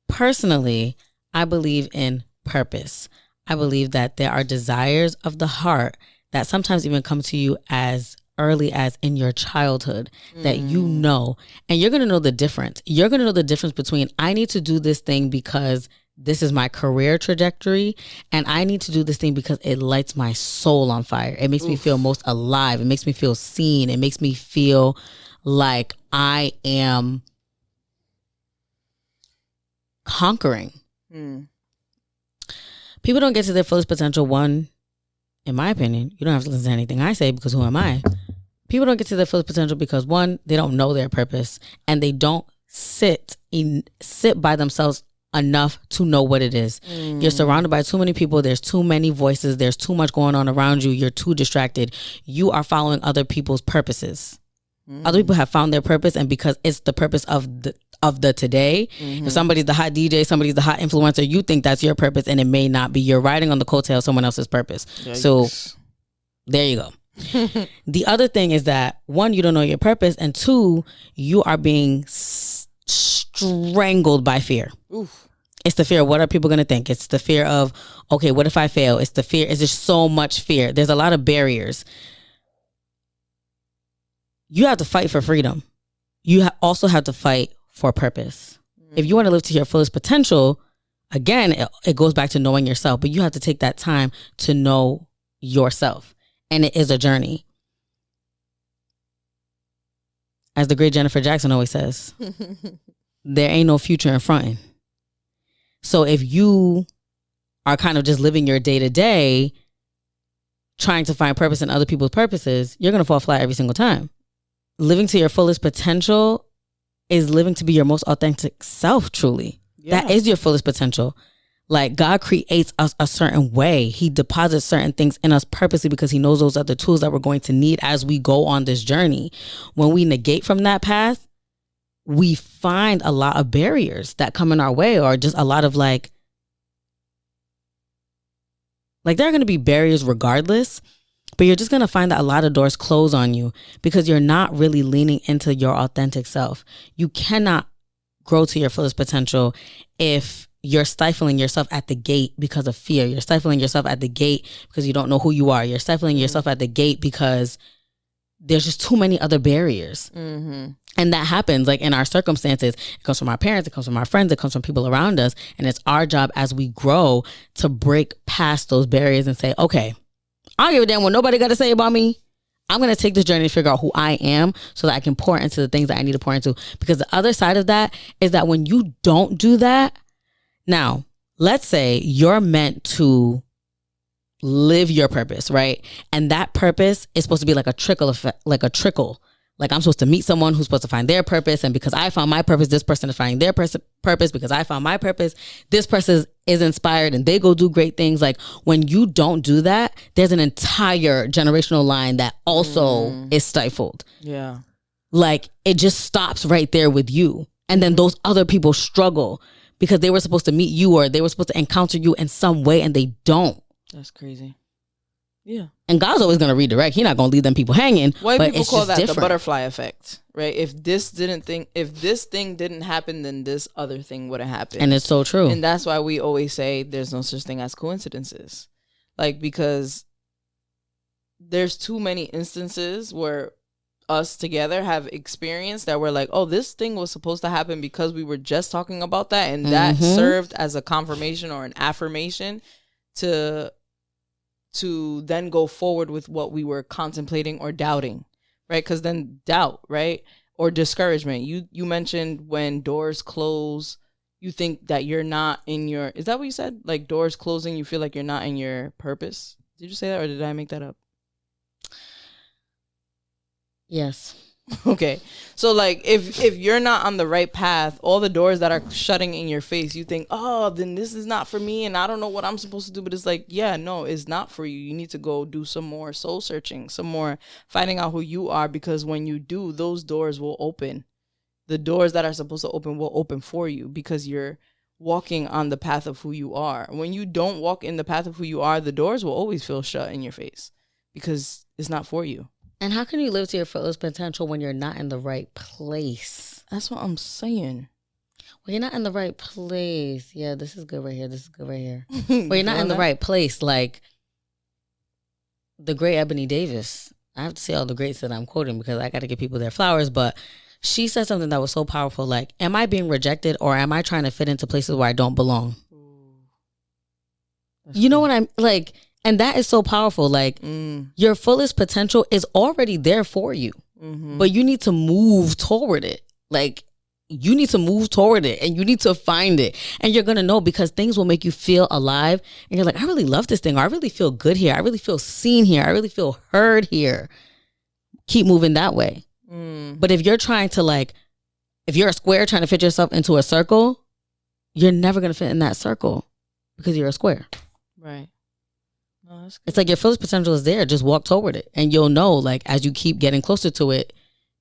Personally, I believe in purpose. I believe that there are desires of the heart that sometimes even come to you as early as in your childhood that and you're going to know the difference. You're going to know the difference between I need to do this thing because this is my career trajectory, and I need to do this thing because it lights my soul on fire. It makes me feel most alive. It makes me feel seen. It makes me feel like I am conquering. People don't get to their fullest potential. One, in my opinion, you don't have to listen to anything I say, because who am I? People don't get to their fullest potential because, one, they don't know their purpose, and they don't sit by themselves enough to know what it is. You're surrounded by too many people. There's too many voices. There's too much going on around you. You're too distracted. You are following other people's purposes. Other people have found their purpose, and because it's the purpose of the today, if somebody's the hot DJ, somebody's the hot influencer, you think that's your purpose, and it may not be. You're riding on the coattail of someone else's purpose. Yikes. So there you go. The other thing is that, one, you don't know your purpose, and two, you are being strangled by fear. It's the fear of what are people going to think. It's the fear of, okay, what if I fail? It's the fear. It's just so much fear. There's a lot of barriers. You have to fight for freedom. You also have to fight for purpose. If you want to live to your fullest potential, again, it goes back to knowing yourself, but you have to take that time to know yourself. And it is a journey. As the great Jennifer Jackson always says, there ain't no future in fronting. So if you are kind of just living your day to day, trying to find purpose in other people's purposes, you're going to fall flat every single time. living to your fullest potential is living to be your most authentic self, truly. Yeah. That is your fullest potential. Like, God creates us a certain way. He deposits certain things in us purposely because he knows those are the tools that we're going to need as we go on this journey. When we negate from that path, we find a lot of barriers that come in our way, or just a lot of like there are going to be barriers regardless, but you're just going to find that a lot of doors close on you because you're not really leaning into your authentic self. You cannot grow to your fullest potential if you're stifling yourself at the gate because of fear. You're stifling yourself at the gate because you don't know who you are. You're stifling yourself at the gate because there's just too many other barriers. Mm-hmm. And that happens like in our circumstances. It comes from our parents, it comes from our friends, it comes from people around us. And it's our job as we grow to break past those barriers and say, okay, I don't give a damn what nobody got to say about me. I'm going to take this journey to figure out who I am so that I can pour into the things that I need to pour into. Because the other side of that is that when you don't do that, now, let's say you're meant to live your purpose, right? And that purpose is supposed to be like a trickle effect, like a trickle. Like, I'm supposed to meet someone who's supposed to find their purpose. And because I found my purpose, this person is finding their purpose. Because I found my purpose, this person is inspired and they go do great things. Like, when you don't do that, there's an entire generational line that also is stifled. Yeah. Like, it just stops right there with you. And then those other people struggle because they were supposed to meet you or they were supposed to encounter you in some way and they don't. That's crazy. Yeah. And God's always going to redirect. He's not going to leave them people hanging. White but people it's call just that different. The butterfly effect, right? If this thing didn't happen, then this other thing would have happened. And it's so true. And that's why we always say there's no such thing as coincidences. Like, because there's too many instances where us together have experienced that we're like, oh, this thing was supposed to happen because we were just talking about that, and that served as a confirmation or an affirmation to then go forward with what we were contemplating or doubting, right? Because then doubt, right, or discouragement. You mentioned when doors close, you think that you're not in your, is that what you said? Like, doors closing, you feel like you're not in your purpose. Did you say that, or did I make that up? Yes. Okay. So like if you're not on the right path, all the doors that are shutting in your face, you think, oh, then this is not for me and I don't know what I'm supposed to do. But it's like, yeah, no, it's not for you. You need to go do some more soul searching, some more finding out who you are, because when you do, those doors will open. The doors that are supposed to open will open for you because you're walking on the path of who you are. When you don't walk in the path of who you are, the doors will always feel shut in your face because it's not for you. And how can you live to your fullest potential when you're not in the right place? That's what I'm saying. Well, you're not in the right place. Yeah, this is good right here. This is good right here. Well, you're not in the right place. Like the great Ebony Davis. I have to say all the greats that I'm quoting because I got to give people their flowers. But she said something that was so powerful. Like, am I being rejected or am I trying to fit into places where I don't belong? You know what I'm like? And that is so powerful. Like, your fullest potential is already there for you, but you need to move toward it. Like, you need to move toward it and you need to find it. And you're going to know because things will make you feel alive. And you're like, I really love this thing. Or I really feel good here. I really feel seen here. I really feel heard here. Keep moving that way. But if you're trying to like, if you're a square trying to fit yourself into a circle, you're never going to fit in that circle because you're a square. Right. Oh, it's like your fullest potential is there. Just walk toward it. And you'll know, like, as you keep getting closer to it,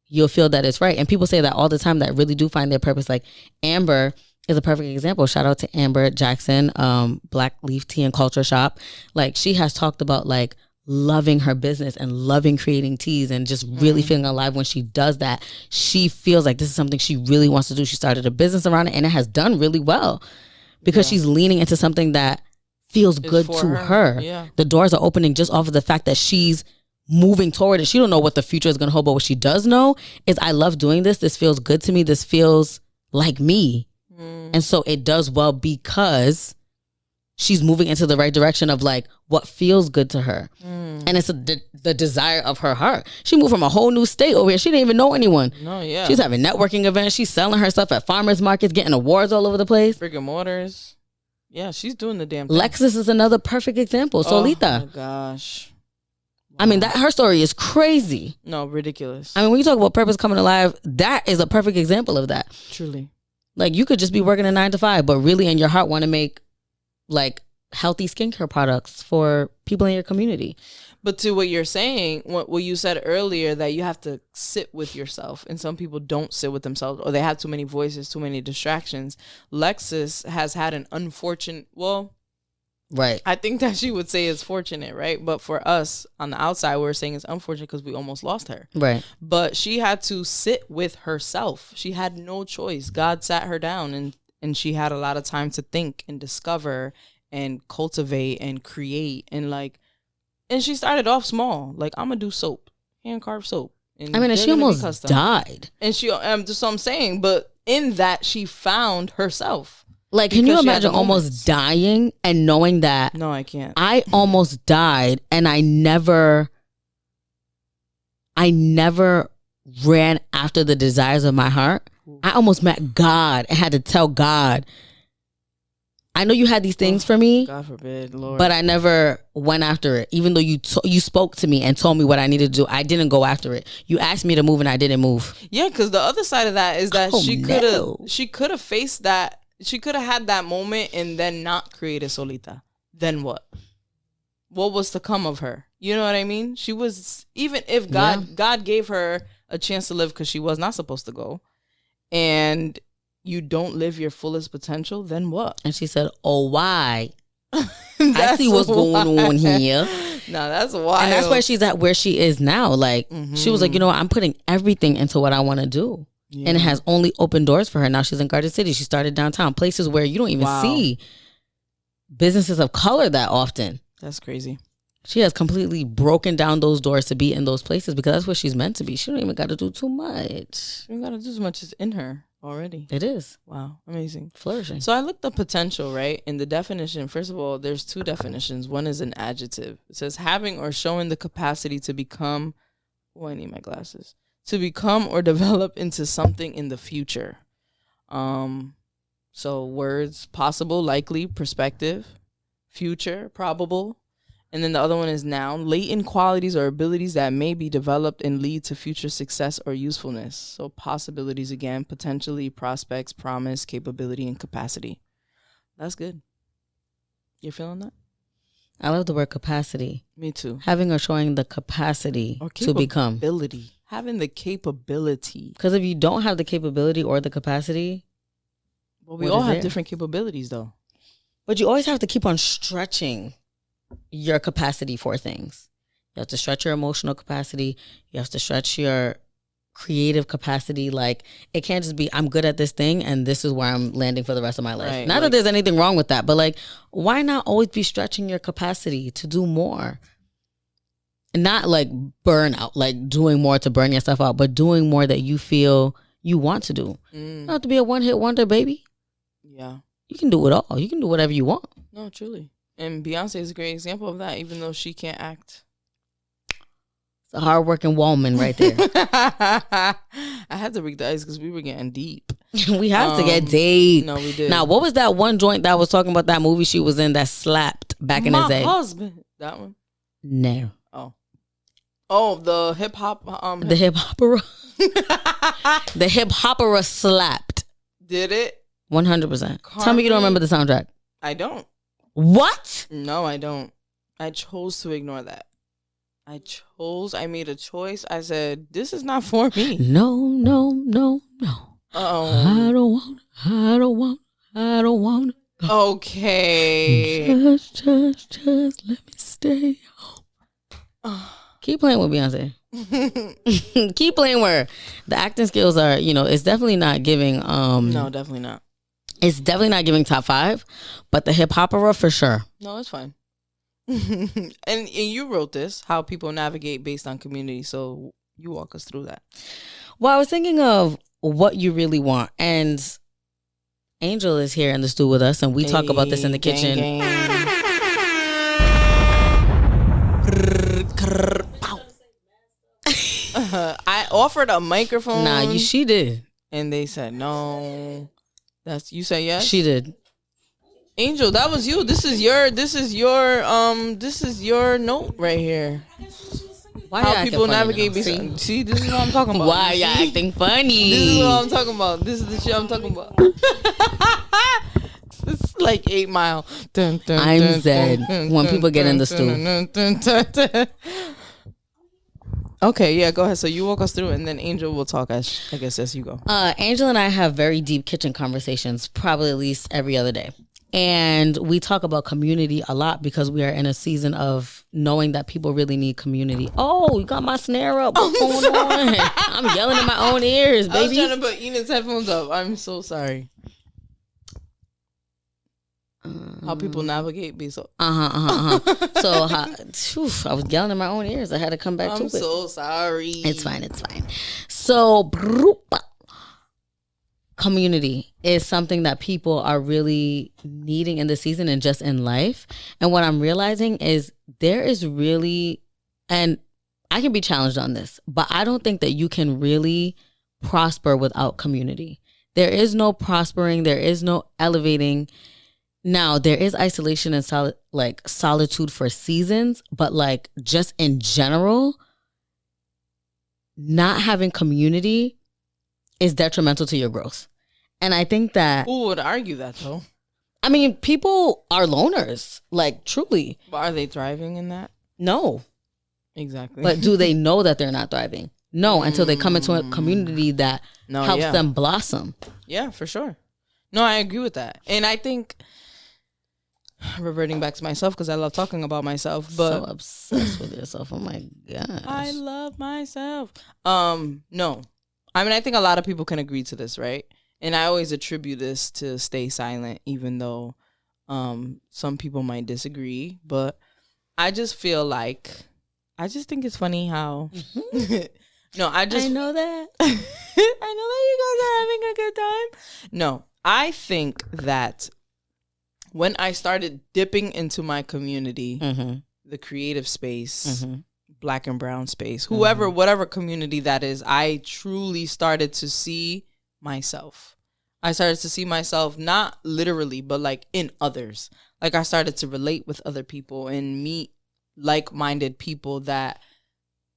you'll feel that it's right. And people say that all the time that really do find their purpose. Like Amber is a perfect example. Shout out to Amber Jackson, Black Leaf Tea and Culture Shop. Like, she has talked about like loving her business and loving creating teas and just really feeling alive when she does that. She feels like this is something she really wants to do. She started a business around it and it has done really well because she's leaning into something that feels good to her. Yeah. The doors are opening just off of the fact that she's moving toward it. She don't know what the future is going to hold, but what she does know is I love doing this. This feels good to me. This feels like me. And so it does well because she's moving into the right direction of like what feels good to her. And it's the desire of her heart. She moved from a whole new state over here. She didn't even know anyone. No, yeah. She's having networking events. She's selling her stuff at farmers markets, getting awards all over the place. Brick and mortars. Yeah, she's doing the damn thing. Lexus is another perfect example. Solita. Oh my gosh. I mean, that her story is crazy. No, ridiculous. I mean, when you talk about purpose coming alive, that is a perfect example of that. Truly. Like, you could just be working a 9 to 5, but really in your heart want to make like healthy skincare products for people in your community. But to what you're saying, what you said earlier, that you have to sit with yourself, and some people don't sit with themselves, or they have too many voices, too many distractions. Lexus has had an unfortunate, right. I think that she would say it's fortunate, right? But for us on the outside, we're saying it's unfortunate because we almost lost her. Right. But she had to sit with herself. She had no choice. God sat her down, and she had a lot of time to think and discover and cultivate and create and she started off small. Like, I'm gonna do soap, hand carved soap. And she almost died. And she, just what I'm saying. But in that, she found herself. Like, can you imagine almost dying and knowing that? No, I can't. I almost died, and I never ran after the desires of my heart. I almost met God and had to tell God, I know you had these things for me. God forbid, Lord. But I never went after it. Even though you spoke to me and told me what I needed to do, I didn't go after it. You asked me to move and I didn't move. Yeah, because the other side of that is that she could have faced that. She could have had that moment and then not created Solita. Then what? What was to come of her? You know what I mean? She was, even if God gave her a chance to live, because she was not supposed to go, and you don't live your fullest potential, then what? And she said, oh, why? I see what's going on here. No, that's why. And that's where she's at, where she is now. Like, she was like, you know what? I'm putting everything into what I want to do. Yeah. And it has only opened doors for her. Now she's in Garden City. She started downtown, places where you don't even see businesses of color that often. That's crazy. She has completely broken down those doors to be in those places because that's where she's meant to be. She don't even got to do too much. She don't got to do as much as in her already. It is. Wow. Amazing. Flourishing. So I looked up potential, right? In the definition, first of all, there's two definitions. One is an adjective. It says having or showing the capacity to become, I need my glasses, to become or develop into something in the future. So words, possible, likely, perspective, future, probable. And then the other one is noun, latent qualities or abilities that may be developed and lead to future success or usefulness. So possibilities again, potentially, prospects, promise, capability, and capacity. That's good. You're feeling that? I love the word capacity. Me too. Having or showing the capacity to become. Having the capability. Because if you don't have the capability or the capacity. Well, we all have different capabilities though. But you always have to keep on stretching your capacity for things. You have to stretch your emotional capacity. You have to stretch your creative capacity. Like, it can't just be, I'm good at this thing and this is where I'm landing for the rest of my life. Right, not that there's anything wrong with that, but like, why not always be stretching your capacity to do more? And not like burn out, like doing more to burn yourself out, but doing more that you feel you want to do. You don't have to be a one-hit wonder, baby. Yeah. You can do it all. You can do whatever you want. No, truly. And Beyonce is a great example of that, even though she can't act. It's a hardworking woman right there. I had to break the ice because we were getting deep. We have to get deep. No, we did. Now, what was that one joint that was talking about that movie she was in that slapped back in the day? My husband. That one? No. Oh, the hip hop. The hip hopera. The hip hopera slapped. Did it? 100%. Tell me you don't remember the soundtrack. I don't. What? No, I don't. I chose to ignore that. I made a choice. I said, this is not for me. No. I don't want. Okay. Just let me stay home. Keep playing with Beyonce. Keep playing with her. The acting skills are, it's definitely not giving. No, definitely not. It's definitely not giving top 5, but the hip hopera for sure. No, it's fine. and you wrote this, how people navigate based on community. So you walk us through that. Well, I was thinking of what you really want, and Angel is here in the studio with us, and we talk about this in the kitchen. Gang. I offered a microphone. Nah, she did, and they said no. You said yes? She did. Angel, that was you. This is your note right here. Why how you acting people funny navigate. now? See, this is what I'm talking about. Why You you see? acting funny? This is what I'm talking about. This is the shit I'm talking about. It's like 8 Mile. Dun, dun, I'm dun, Zed dun, when dun, people get in dun, the stew. dun, dun, dun, dun. Okay, yeah, go ahead. So you walk us through, and then Angel will talk as I guess as you go. Angel and I have very deep kitchen conversations, probably at least every other day. And we talk about community a lot because we are in a season of knowing that people really need community. Oh, you got my snare up. What's going on? I'm yelling in my own ears, baby. I was trying to put Enid's headphones up. I'm so sorry. How people navigate be so. So I was yelling in my own ears. I had to come back to it. I'm so sorry. It's fine. It's fine. So community is something that people are really needing in the season and just in life. And what I'm realizing is there is really, and I can be challenged on this, but I don't think that you can really prosper without community. There is no prospering. There is no elevating. Now, there is isolation and solitude for seasons, but like just in general, not having community is detrimental to your growth. And I think that... Who would argue that, though? I mean, people are loners, like truly. But are they thriving in that? No. Exactly. But do they know that they're not thriving? No, until they come into a community that helps them blossom. Yeah, for sure. No, I agree with that. And I think... Reverting back to myself because I love talking about myself, but so obsessed with yourself. Oh my gosh. I love myself. No. I mean, I think a lot of people can agree to this, right? And I always attribute this to stay silent, even though some people might disagree. But I just feel like I just think it's funny how no, I know that. I know that you guys are having a good time. No, I think that when I started dipping into my community, the creative space, Black and brown space, whoever, whatever community that is, I truly started to see myself. I started to see myself not literally, but like in others. Like I started to relate with other people and meet like-minded people that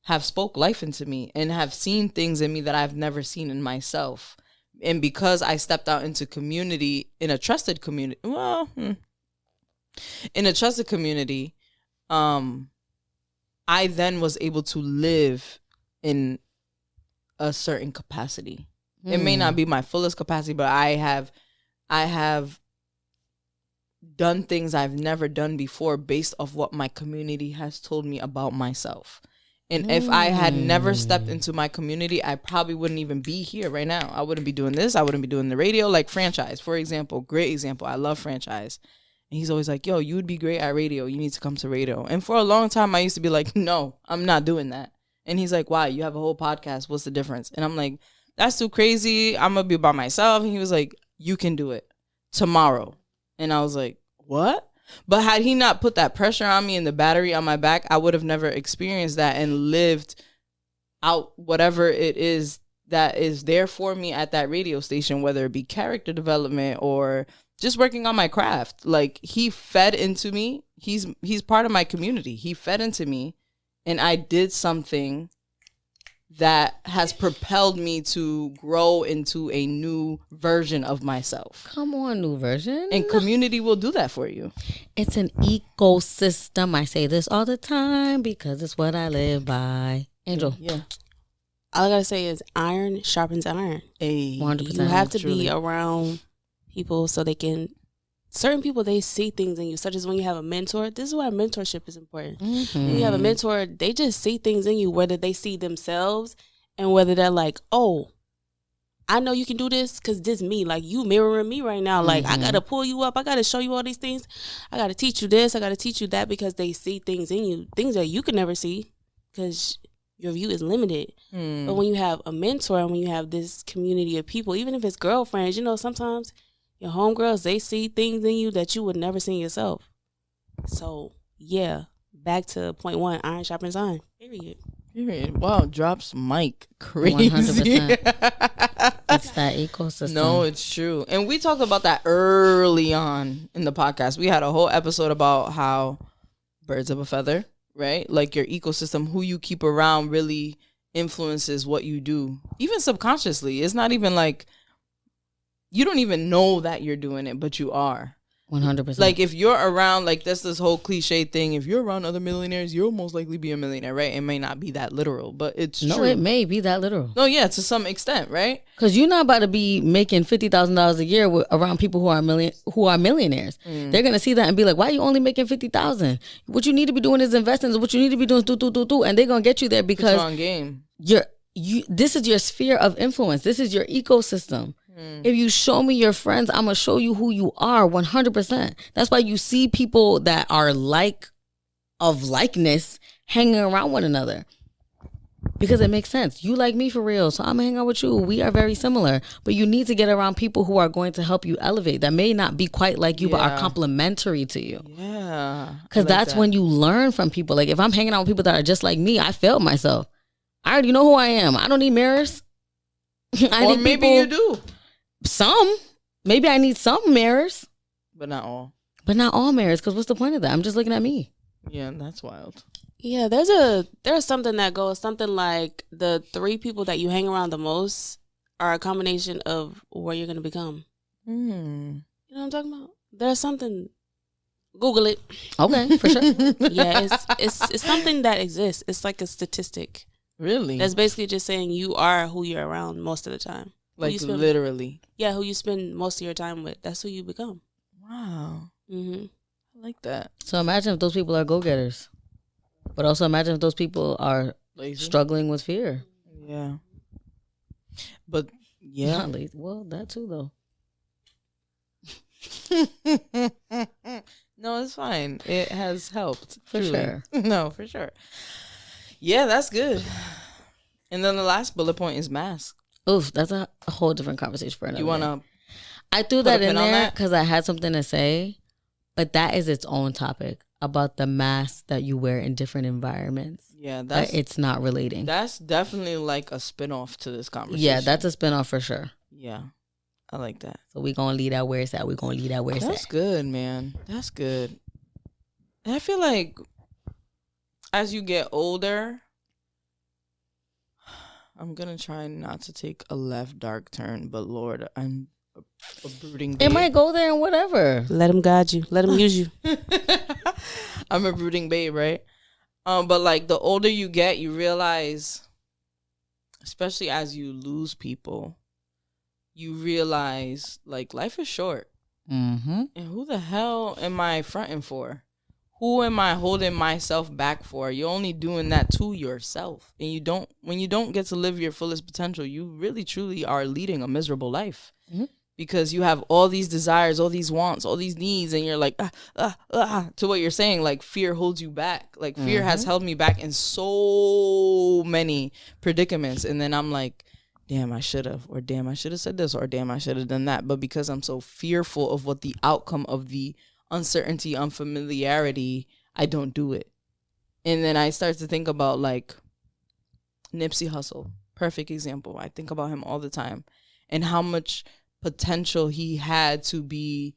have spoke life into me and have seen things in me that I've never seen in myself. And because I stepped out into community, in a trusted community, in a trusted community, I then was able to live in a certain capacity. It may not be my fullest capacity, but I have done things I've never done before based off what my community has told me about myself. And if I had never stepped into my community, I probably wouldn't even be here right now. I wouldn't be doing this. I wouldn't be doing the radio. Like Franchise, for example, great example. I love Franchise. And he's always like, yo, you would be great at radio. You need to come to radio. And for a long time, I used to be like, no, I'm not doing that. And he's like, why? You have a whole podcast. What's the difference? And I'm like, that's too crazy. I'm going to be by myself. And he was like, you can do it tomorrow. And I was like, what? But had he not put that pressure on me and the battery on my back, I would have never experienced that and lived out whatever it is that is there for me at that radio station, whether it be character development or just working on my craft. Like he fed into me. He's part of my community. He fed into me and I did something that has propelled me to grow into a new version of myself. Come on, new version. And community will do that for you. It's an ecosystem. I say this all the time because it's what I live by. Angel. Yeah. All I gotta say is iron sharpens iron. 100%. You have to truly be around people so they can... Certain people, they see things in you, such as when you have a mentor. This is why mentorship is important. When you have a mentor, they just see things in you, whether they see themselves and whether they're like, oh, I know you can do this because this me. Like, you mirroring me right now. Like, I got to pull you up. I got to show you all these things. I got to teach you this. I got to teach you that, because they see things in you, things that you can never see because your view is limited. But when you have a mentor and when you have this community of people, even if it's girlfriends, you know, sometimes your homegirls, they see things in you that you would never see in yourself. So, yeah, back to point one, iron sharpens iron. Period. Wow, drops mic. Crazy. 100%. It's that ecosystem. No, it's true. And we talked about that early on in the podcast. We had a whole episode about how birds of a feather, right? Like your ecosystem, who you keep around really influences what you do, even subconsciously. It's not even like you don't even know that you're doing it, but you are. 100%. Like if you're around, like that's this whole cliche thing. If you're around other millionaires, you'll most likely be a millionaire, right? It may not be that literal, but it's no, true. it may be that literal. No, yeah, to some extent, right? Because you're not about to be making $50,000 a year around people who are millionaires. They're gonna see that and be like, "Why are you only making $50,000? What you need to be doing is investing. What you need to be doing is do," and they're gonna get you there because on game. This is your sphere of influence. This is your ecosystem. If you show me your friends, I'm gonna show you who you are 100%. That's why you see people that are likeness hanging around one another. Because it makes sense. You like me for real, so I'm gonna hang out with you. We are very similar. But you need to get around people who are going to help you elevate, that may not be quite like you, but are complementary to you. Yeah. Because that's when you learn from people. Like if I'm hanging out with people that are just like me, I failed myself. I already know who I am. I don't need mirrors. Or maybe you do. Some. Maybe I need some mirrors. But not all. But not all mirrors, because what's the point of that? I'm just looking at me. Yeah, that's wild. Yeah, there's something that goes something like the 3 people that you hang around the most are a combination of where you're gonna become. You know what I'm talking about? There's something. Google it. Okay, for sure. Yeah, it's something that exists. It's like a statistic. Really? That's basically just saying you are who you're around most of the time. Like literally. Yeah, who you spend most of your time with. That's who you become. Wow. Mm-hmm. I like that. So imagine if those people are go-getters. But also imagine if those people are struggling with fear. Yeah. But yeah. Not lazy. Well, that too though. No, it's fine. It has helped. For sure. No, for sure. Yeah, that's good. And then the last bullet point is mask. Oof, that's a whole different conversation for another. You want to? I threw that in there because I had something to say, but that is its own topic about the mask that you wear in different environments. Yeah, it's not relating. That's definitely like a spinoff to this conversation. Yeah, that's a spinoff for sure. Yeah, I like that. So we're going to leave that where it's at. That's good, man. That's good. And I feel like as you get older, I'm going to try not to take a left dark turn, but Lord, I'm a brooding babe. It might go there and whatever. Let him guide you. Let him use you. I'm a brooding babe, right? But like the older you get, you realize, especially as you lose people, you realize like life is short. Mm-hmm. And who the hell am I fronting for? Who am I holding myself back for? You're only doing that to yourself. And when you don't get to live your fullest potential, you really truly are leading a miserable life. Mm-hmm. Because you have all these desires, all these wants, all these needs, and you're like, to what you're saying, like fear holds you back. Like fear has held me back in so many predicaments. And then I'm like, damn, I should have, or damn, I should have said this, or damn, I should have done that. But because I'm so fearful of what the outcome of the uncertainty, unfamiliarity, I don't do it. And then I start to think about like Nipsey Hussle, perfect example. I think about him all the time and how much potential he had to be.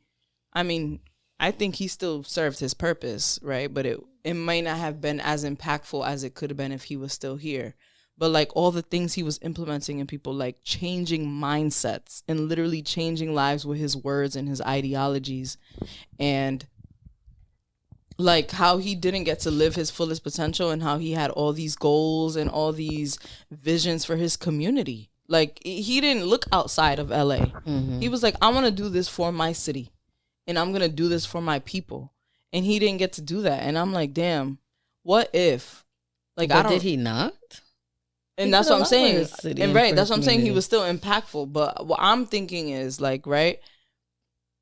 I mean, I think he still served his purpose, right? But it might not have been as impactful as it could have been if he was still here. But like all the things he was implementing in people, like changing mindsets and literally changing lives with his words and his ideologies, and like how he didn't get to live his fullest potential and how he had all these goals and all these visions for his community. Like he didn't look outside of LA. Mm-hmm. He was like, I want to do this for my city and I'm going to do this for my people. And he didn't get to do that. And I'm like, damn, what if? Like, but did he not? And that's what I'm saying. And right, that's what I'm saying. He was still impactful. But what I'm thinking is like, right,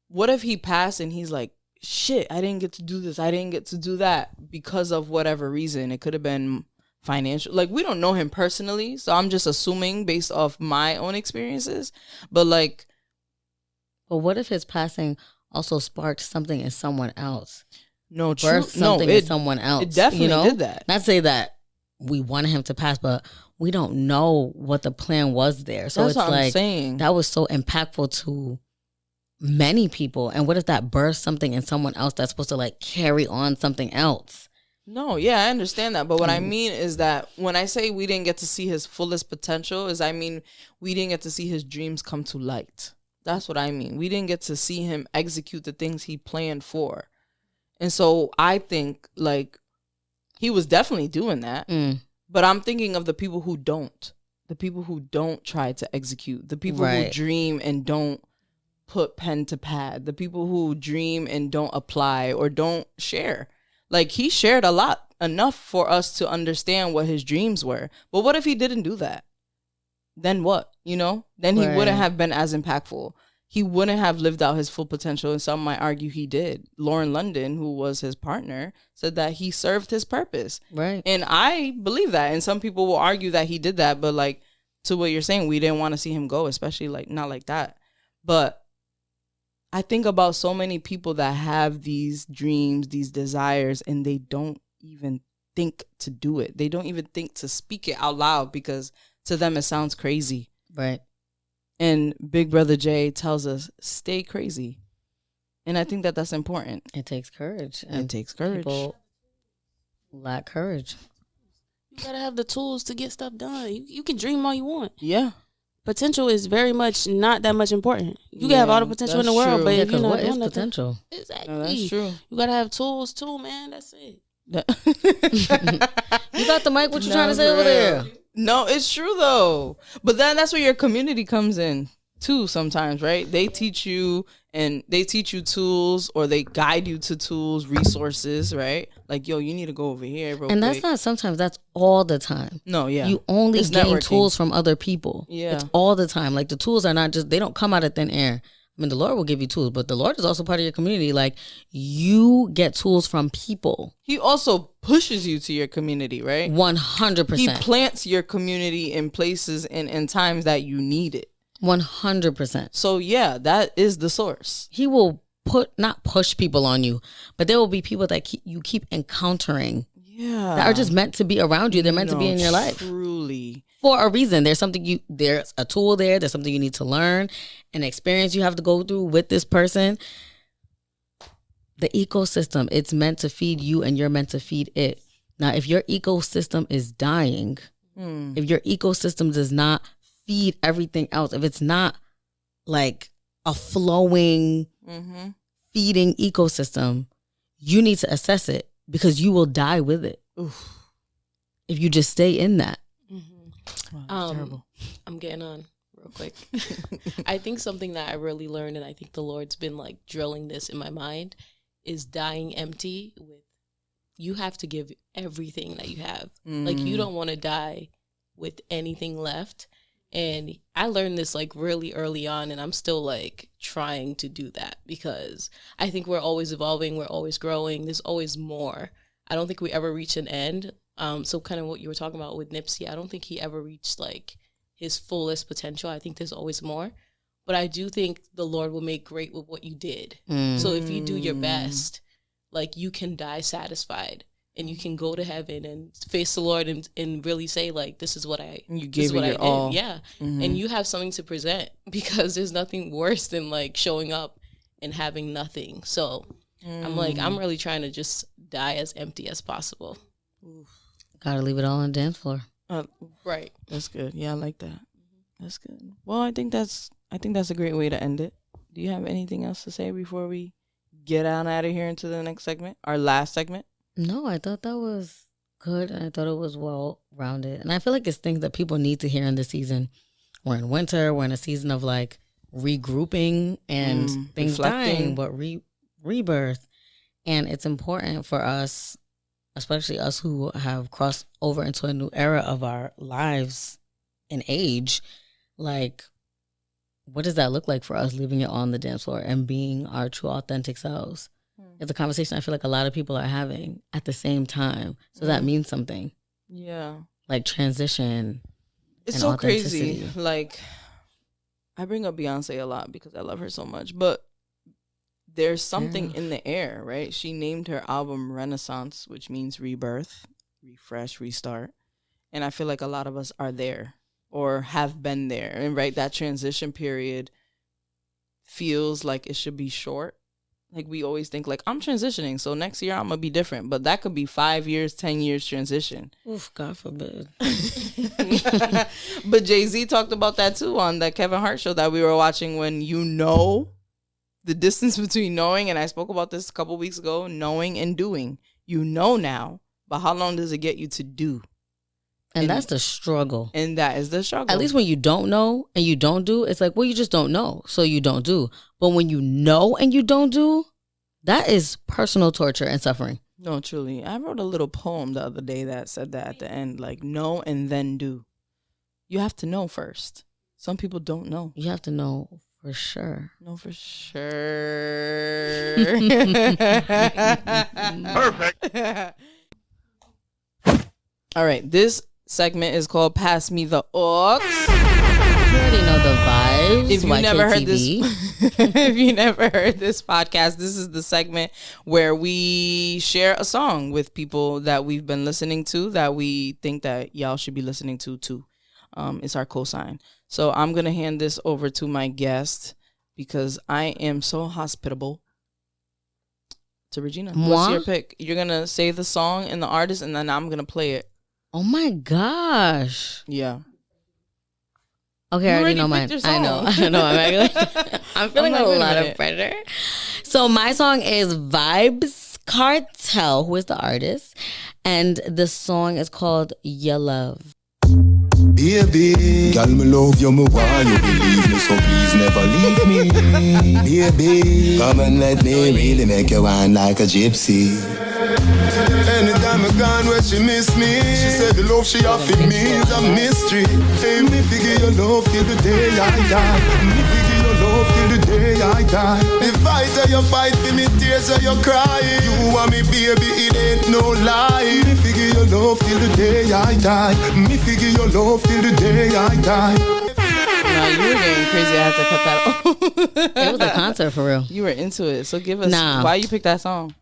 what if he passed and he's like, shit, I didn't get to do this. I didn't get to do that because of whatever reason. It could have been financial. Like, we don't know him personally. So I'm just assuming based off my own experiences. But like. But what if his passing also sparked something in someone else? No, true. Something in someone else. It definitely did that. Not say that we wanted him to pass, but we don't know what the plan was there. So that's it's what like I'm saying. That was so impactful to many people. And what if that burst something in someone else that's supposed to like carry on something else? No, yeah, I understand that. But what I mean is that when I say we didn't get to see his fullest potential, is I mean we didn't get to see his dreams come to light. That's what I mean. We didn't get to see him execute the things he planned for. And so I think, like, he was definitely doing that. But I'm thinking of the people who don't. The people who don't try to execute. The people who dream and don't put pen to pad. The people who dream and don't apply or don't share. Like, he shared a lot, enough for us to understand what his dreams were. But what if he didn't do that? Then what? You know? Then he wouldn't have been as impactful. He wouldn't have lived out his full potential. And some might argue he did. Lauren London, who was his partner, said that he served his purpose. Right. And I believe that. And some people will argue that he did that. But, like, to what you're saying, we didn't want to see him go, especially, like, not like that. But I think about so many people that have these dreams, these desires, and they don't even think to do it. They don't even think to speak it out loud because to them it sounds crazy. Right. And Big Brother Jay tells us, stay crazy. And I think that that's important. It takes courage. It takes courage. People lack courage. You gotta have the tools to get stuff done. You can dream all you want. Yeah. Potential is very much not that much important. You can have all the potential in the world, but if you're not doing nothing, potential? Exactly. No, that's true. You gotta have tools too, man. That's it. You got the mic? What you trying to say over there? No, it's true though. But then that's where your community comes in too sometimes, right? They teach you tools, or they guide you to tools, resources, right? Like, yo, you need to go over here real and quick. that's not sometimes, that's all the time. No, yeah. You only It's gain networking. tools from other people. Yeah. It's all the time. Like, the tools are not just, they don't come out of thin air. I mean, the Lord will give you tools, but the Lord is also part of your community. Like, you get tools from people. He also pushes you to your community, right? 100%. He plants your community in places and in times that you need it. 100%. So yeah, that is the source. He will not push people on you, but there will be people that you keep encountering. Yeah. That are just meant to be around you. They're meant to be in your life. Truly. For a reason. There's a tool there. There's something you need to learn, an experience you have to go through with this person. The ecosystem, it's meant to feed you and you're meant to feed it. Now, if your ecosystem is dying, if your ecosystem does not feed everything else, if it's not like a flowing, feeding ecosystem, you need to assess it because you will die with it. Oof. If you just stay in that. Wow, terrible. I'm getting on real quick. I think something that I really learned, and I think the Lord's been like drilling this in my mind, is dying empty. With you have to give everything that you have. Like, you don't want to die with anything left. And I learned this like really early on, and I'm still like trying to do that because I think we're always evolving, we're always growing, there's always more. I don't think we ever reach an end. So kind of what you were talking about with Nipsey, I don't think he ever reached like his fullest potential. I think there's always more. But I do think the Lord will make great with what you did. So if you do your best, like, you can die satisfied. And you can go to heaven and face the Lord and really say, like, this is what I You gave it your all. Yeah. And you have something to present, because there's nothing worse than like showing up and having nothing. So I'm really trying to just die as empty as possible. Gotta leave it all on the dance floor. Right. That's good. Yeah, I like that. That's good. Well, I think that's a great way to end it. Do you have anything else to say before we get on out of here into the next segment, our last segment? No, I thought that was good. And I thought it was well-rounded. And I feel like it's things that people need to hear in this season. We're in winter. We're in a season of, like, regrouping and things dying, but rebirth. And it's important for us, especially us who have crossed over into a new era of our lives and age. Like, what does that look like for us, leaving it on the dance floor and being our true, authentic selves? It's a conversation I feel like a lot of people are having at the same time. So that means something. Yeah. Like transition. It's and so authenticity. crazy. Like, I bring up Beyonce a lot because I love her so much. But there's something in the air, right? She named her album Renaissance, which means rebirth, refresh, restart. And I feel like a lot of us are there or have been there. And right, that transition period feels like it should be short. like we always think like I'm transitioning, so next year I'm gonna be different, but that could be 5 years, 10 years transition. Oof, God forbid. But Jay-Z talked about that too on that Kevin Hart show that we were watching, when you know the distance between knowing, and I spoke about this a couple weeks ago, knowing and doing. You know now, but how long does it get you to do? And that's the struggle. And that is the struggle. At least when you don't know and you don't do, it's like, well, you just don't know, so you don't do. But when you know and you don't do, that is personal torture and suffering. No, truly. I wrote a little poem the other day that said that at the end, like, know and then do. You have to know first. Some people don't know. You have to know for sure. Know for sure. Perfect. All right, this segment is called Pass Me the Aux. You already know the vibes. If you YKTV. never heard this, if you never heard this podcast, this is the segment where we share a song with people that we've been listening to that we think that y'all should be listening to too. It's our cosign. So I'm gonna hand this over to my guest because I am so hospitable. To Regina, what's your pick? You're gonna say the song and the artist, and then I'm gonna play it. Oh my gosh. Yeah. Okay, I already know mine. I know. I'm feeling a lot of pressure. So my song is Vibes Cartel, who is the artist, and the song is called Your Love. Baby, girl, me love you, me want you believe me, so please never leave me. Baby, come and let me really make you wine like a gypsy. Anytime I gone where she miss me, she said the love she offered me is a mystery. Hey, me figure your love till the day I die. Me figure your love till the day I die. The fight or you fight for me, tears or you cry. You want me, baby, it ain't no lie. Me figure your love till the day I die. Me figure your love till the day I die. Nah, you were getting crazy. I had to cut that off. It was a concert for real. You were into it. So give us why you picked that song.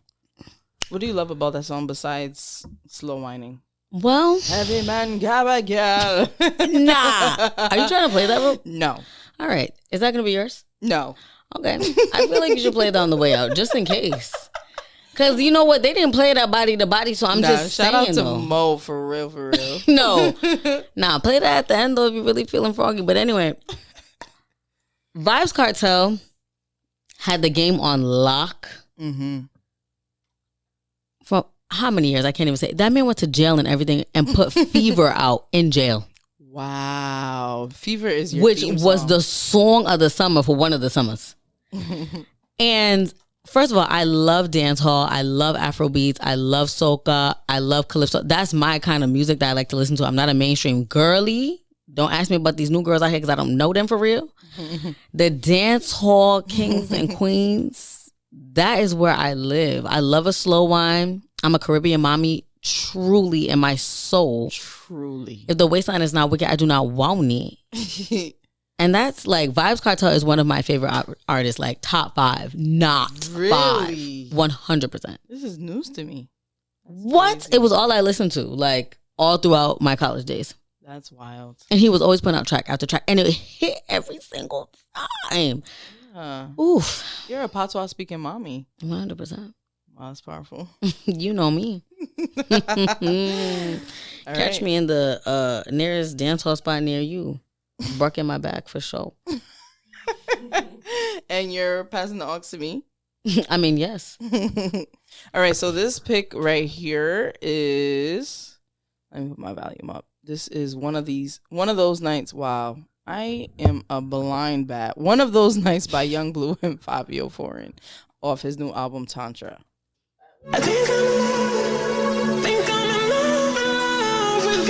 What do you love about that song besides slow whining? Well, Heavy man, gabba gal. Nah. Are you trying to play that one? No. All right. Is that going to be yours? No. Okay. I feel like you should play it on the way out, just in case. Because you know what? They didn't play that body to body, so I'm just shout saying. Shout out to Mo, for real. No. Nah, play that at the end, though, if you're really feeling froggy. But anyway, Vibes Cartel had the game on lock. Mm-hmm. For how many years? I can't even say. That man went to jail and everything and put Fever out in jail. Wow. Fever is your Which theme was song. the song of the summer for one of the summers. And first of all, I love dance hall. I love Afro beats. I love soca. I love calypso. That's my kind of music that I like to listen to. I'm not a mainstream girly. Don't ask me about these new girls out here because I don't know them for real. The dance hall kings and queens. That is where I live. I love a slow wine. I'm a Caribbean mommy, truly in my soul. Truly. If the waistline is not wicked, I do not want it. And that's like, Vibes Cartel is one of my favorite artists, like top 5, not really? 5, 100%. This is news to me. What? Crazy. It was all I listened to, like all throughout my college days. That's wild. And he was always putting out track after track, and it hit every single time. Oof. You're a patois speaking mommy. 100%. Wow, that's powerful. You know me. Catch me in the nearest dance hall spot near you. Barking my back for sure. And you're passing the aux to me? I mean, yes. All right, so this pick right here is, let me put my volume up. This is one of those nights. Wow, I am a blind bat. One of those nights by Young Blue and Fabio Foreign off his new album Tantra. I think I'm in love with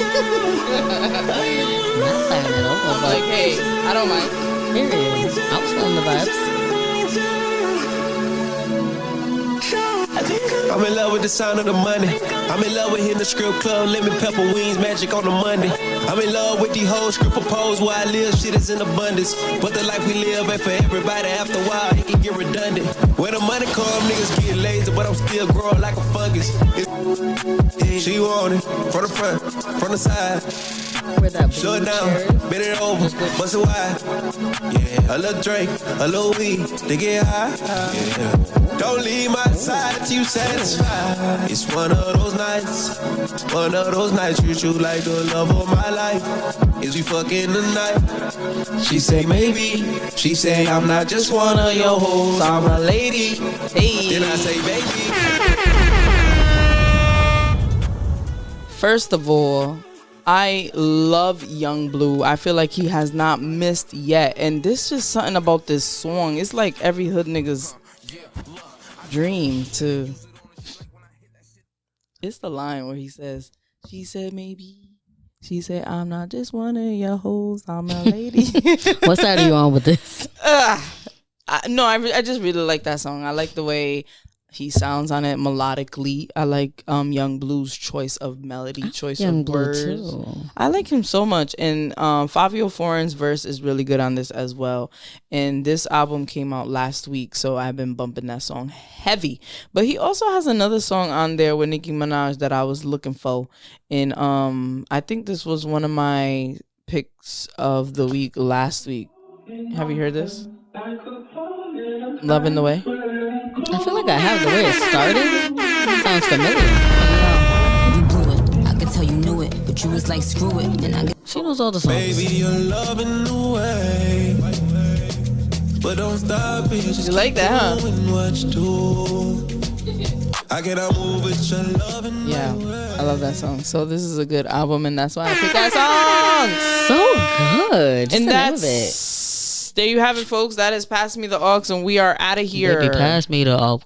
Not starting it over, I'm like, hey, I don't mind. period. I was feeling the vibes. I'm in love with the sound of the money. I'm in love with hitting the strip club, lemon pepper wings, magic on the Monday. I'm in love with the whole script proposed where I live, shit is in abundance. But the life we live ain't for everybody, after a while it can get redundant. When the money come, niggas get lazy, but I'm still growing like a fungus. She want it, from the front, from the side. Wear that Slow blue it down, shirt. bend it over, bust it wide. Yeah, a little drink, a little weed, they get high. Yeah. Don't leave my side till you satisfied. It's one of those nights you shoot like the love of my life. Is we fucking tonight? She say maybe, she say I'm not just one of your hoes, I'm a lady. Hey. Then I say baby. First of all, I love Young Blue. I feel like he has not missed yet. And this just something about this song. It's like every hood nigga's dream to... It's the line where he says, she said maybe. She said, I'm not just one of your hoes, I'm a lady. What side are you on with this? I just really like that song. I like the way he sounds on it melodically. I like Young Blue's choice of melody, choice Young of Blue words. too. I like him so much. And Fabio Foreign's verse is really good on this as well. And this album came out last week, so I've been bumping that song heavy. But he also has another song on there with Nicki Minaj that I was looking for. And I think this was one of my picks of the week last week. Have you heard this? Loving the Way. I feel like I have. The way it started sounds familiar. You blew it. I could tell you knew it, but you was like, screw it. And I She knows all the songs. Baby, you're loving the way. But don't stop it. Just You like that, huh? doing what you do. I cannot move with your loving Yeah, I love that song. So this is a good album, and that's why I picked that song. So good. Just And the name of that's there you have it, folks. That is Pass Me the Aux, and we are out of here. Baby, pass me the aux.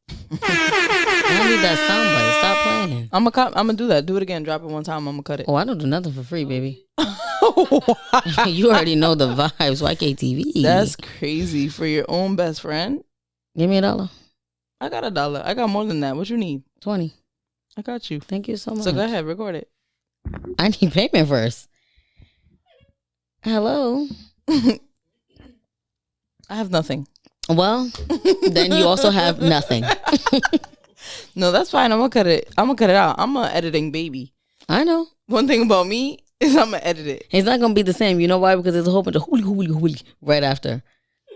I need that soundbite. Stop playing. I'm gonna do that. Do it again. Drop it one time. I'm gonna cut it. Oh, I don't do nothing for free, baby. You already know the vibes. YKTV. That's crazy for your own best friend. Give me $1. I got $1. I got more than that. What you need? 20. I got you. Thank you so much. So go ahead, record it. I need payment first. Hello. I have nothing. Well, then you also have nothing. No, that's fine. I'm gonna cut it. I'm gonna cut it out. I'm a editing baby. I know. One thing about me is I'm gonna edit it. It's not gonna be the same. You know why? Because there's a whole bunch of hooly right after.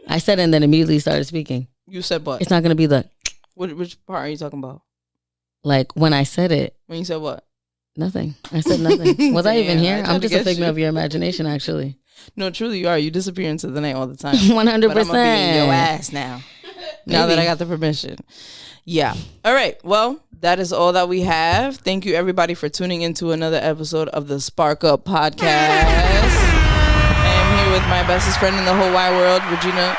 I said it and then immediately started speaking. You said what? It's not gonna be the Which part are you talking about? like when I said it. When you said what? Nothing. I said nothing. Was I even Damn, here? I tried I'm to just a get figment you. of your imagination, actually. No, truly you are. You disappear into the night all the time. 100%. But I'm gonna be in your ass now. Now that I got the permission. Yeah. All right. Well, that is all that we have. Thank you everybody for tuning into another episode of the Spark Up Podcast. I am here with my bestest friend in the whole wide world, Regina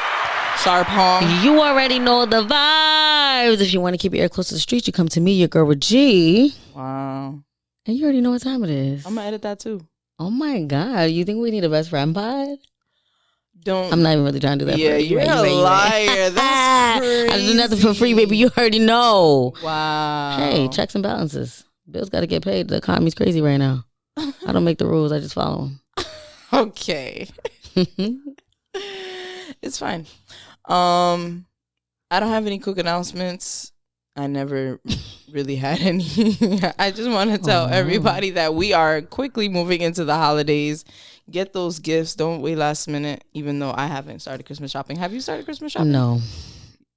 Sarpong. You already know the vibes. If you want to keep your ear close to the street, you come to me, your girl with G. Wow. And you already know what time it is. I'm gonna edit that too. Oh my God. You think we need a best friend pod? Don't. I'm not even really trying to do that. Yeah, for you. you're a liar. That's crazy. I do nothing for free, baby. You already know. Wow. Hey, checks and balances. Bills got to get paid. The economy's crazy right now. I don't make the rules. I just follow them. Okay. It's fine. I don't have any quick announcements. I never really had any. I just want to tell everybody that we are quickly moving into the holidays. Get those gifts. Don't wait last minute, even though I haven't started Christmas shopping. Have you started Christmas shopping? No.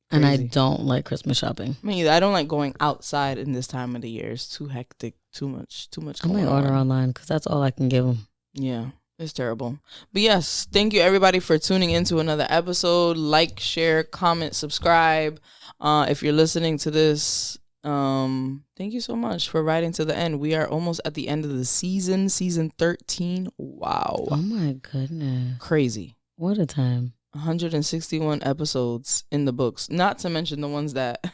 And I Crazy. don't like Christmas shopping. Me either. I don't like going outside in this time of the year. It's too hectic. Too much I might going order on. online because that's all I can give them. Yeah, it's terrible. But yes, thank you everybody for tuning into another episode. Like, share, comment, subscribe. If you're listening to this, thank you so much for riding to the end. We are almost at the end of the season 13. Wow. Oh my goodness. Crazy. What a time. 161 episodes in the books. Not to mention the ones that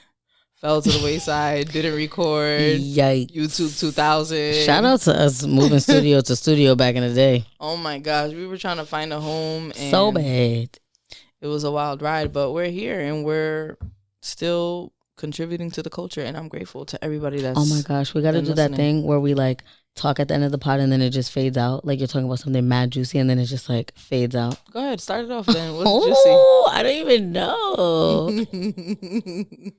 fell to the wayside, didn't record. Yikes. YouTube 2000. Shout out to us moving studio to studio back in the day. Oh my gosh, we were trying to find a home and So bad. it was a wild ride, but we're here and we're still contributing to the culture, and I'm grateful to everybody that's Oh my gosh, we got to been do that listening. thing where we like talk at the end of the pod and then it just fades out. Like you're talking about something mad juicy and then it just like fades out. Go ahead, start it off then. What's Oh, I don't even know. juicy?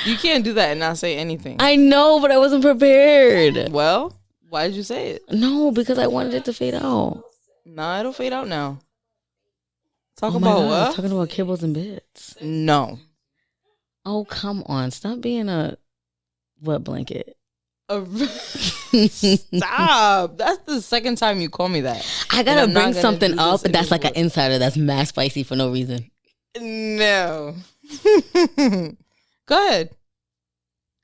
You can't do that and not say anything. I know, but I wasn't prepared. Well, Why did you say it? No, because I wanted it to fade out. Nah, it'll fade out now. Oh my God, I was talking about kibbles and bits. No. Oh, come on. Stop being a wet blanket. Stop. That's the second time you call me that. I gotta bring something up that's like an insider that's mad spicy for no reason. No. Go ahead.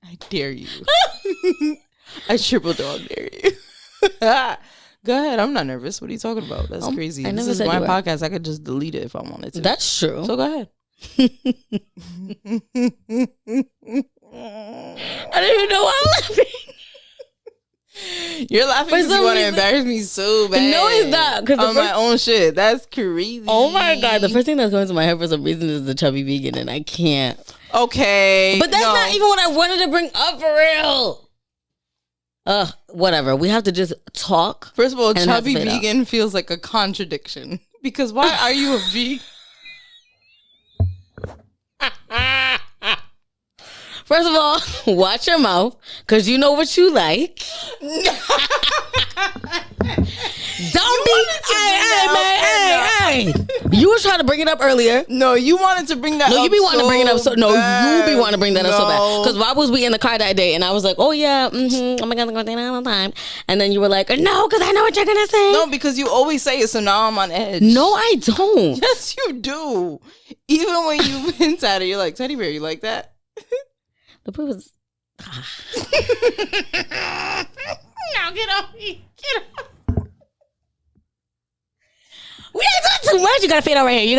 I dare you. I triple dog dare you. Go ahead. I'm not nervous. What are you talking about? That's crazy. This is my podcast. I could just delete it if I wanted to. That's true. So go ahead. I don't even know why I'm laughing. You're laughing because you want to embarrass me so bad. No, it's not. On my own shit. That's crazy. Oh my God. The first thing that's going to my head for some reason is the chubby vegan, and I can't. Okay. But that's not even what I wanted to bring up for real. Whatever. We have to just talk. First of all, chubby vegan feels like a contradiction. Because why are you a vegan? First of all, watch your mouth, because you know what you like. Don't be. Hey. You were trying to bring it up earlier. No, you wanted to bring that up. No, you be wanting to bring it up. So no, bad. you be wanting to bring that up so bad. Because why was we in the car that day? And I was like, oh yeah, oh my God, I'm going to all the time. And then you were like, no, because I know what you're gonna say. No, because you always say it. So now I'm on edge. No, I don't. Yes, you do. Even when you hint at it, you're like, teddy bear, you like that? The proof is. Now get off me. Get off. We ain't doing too much. You gotta fade out right here.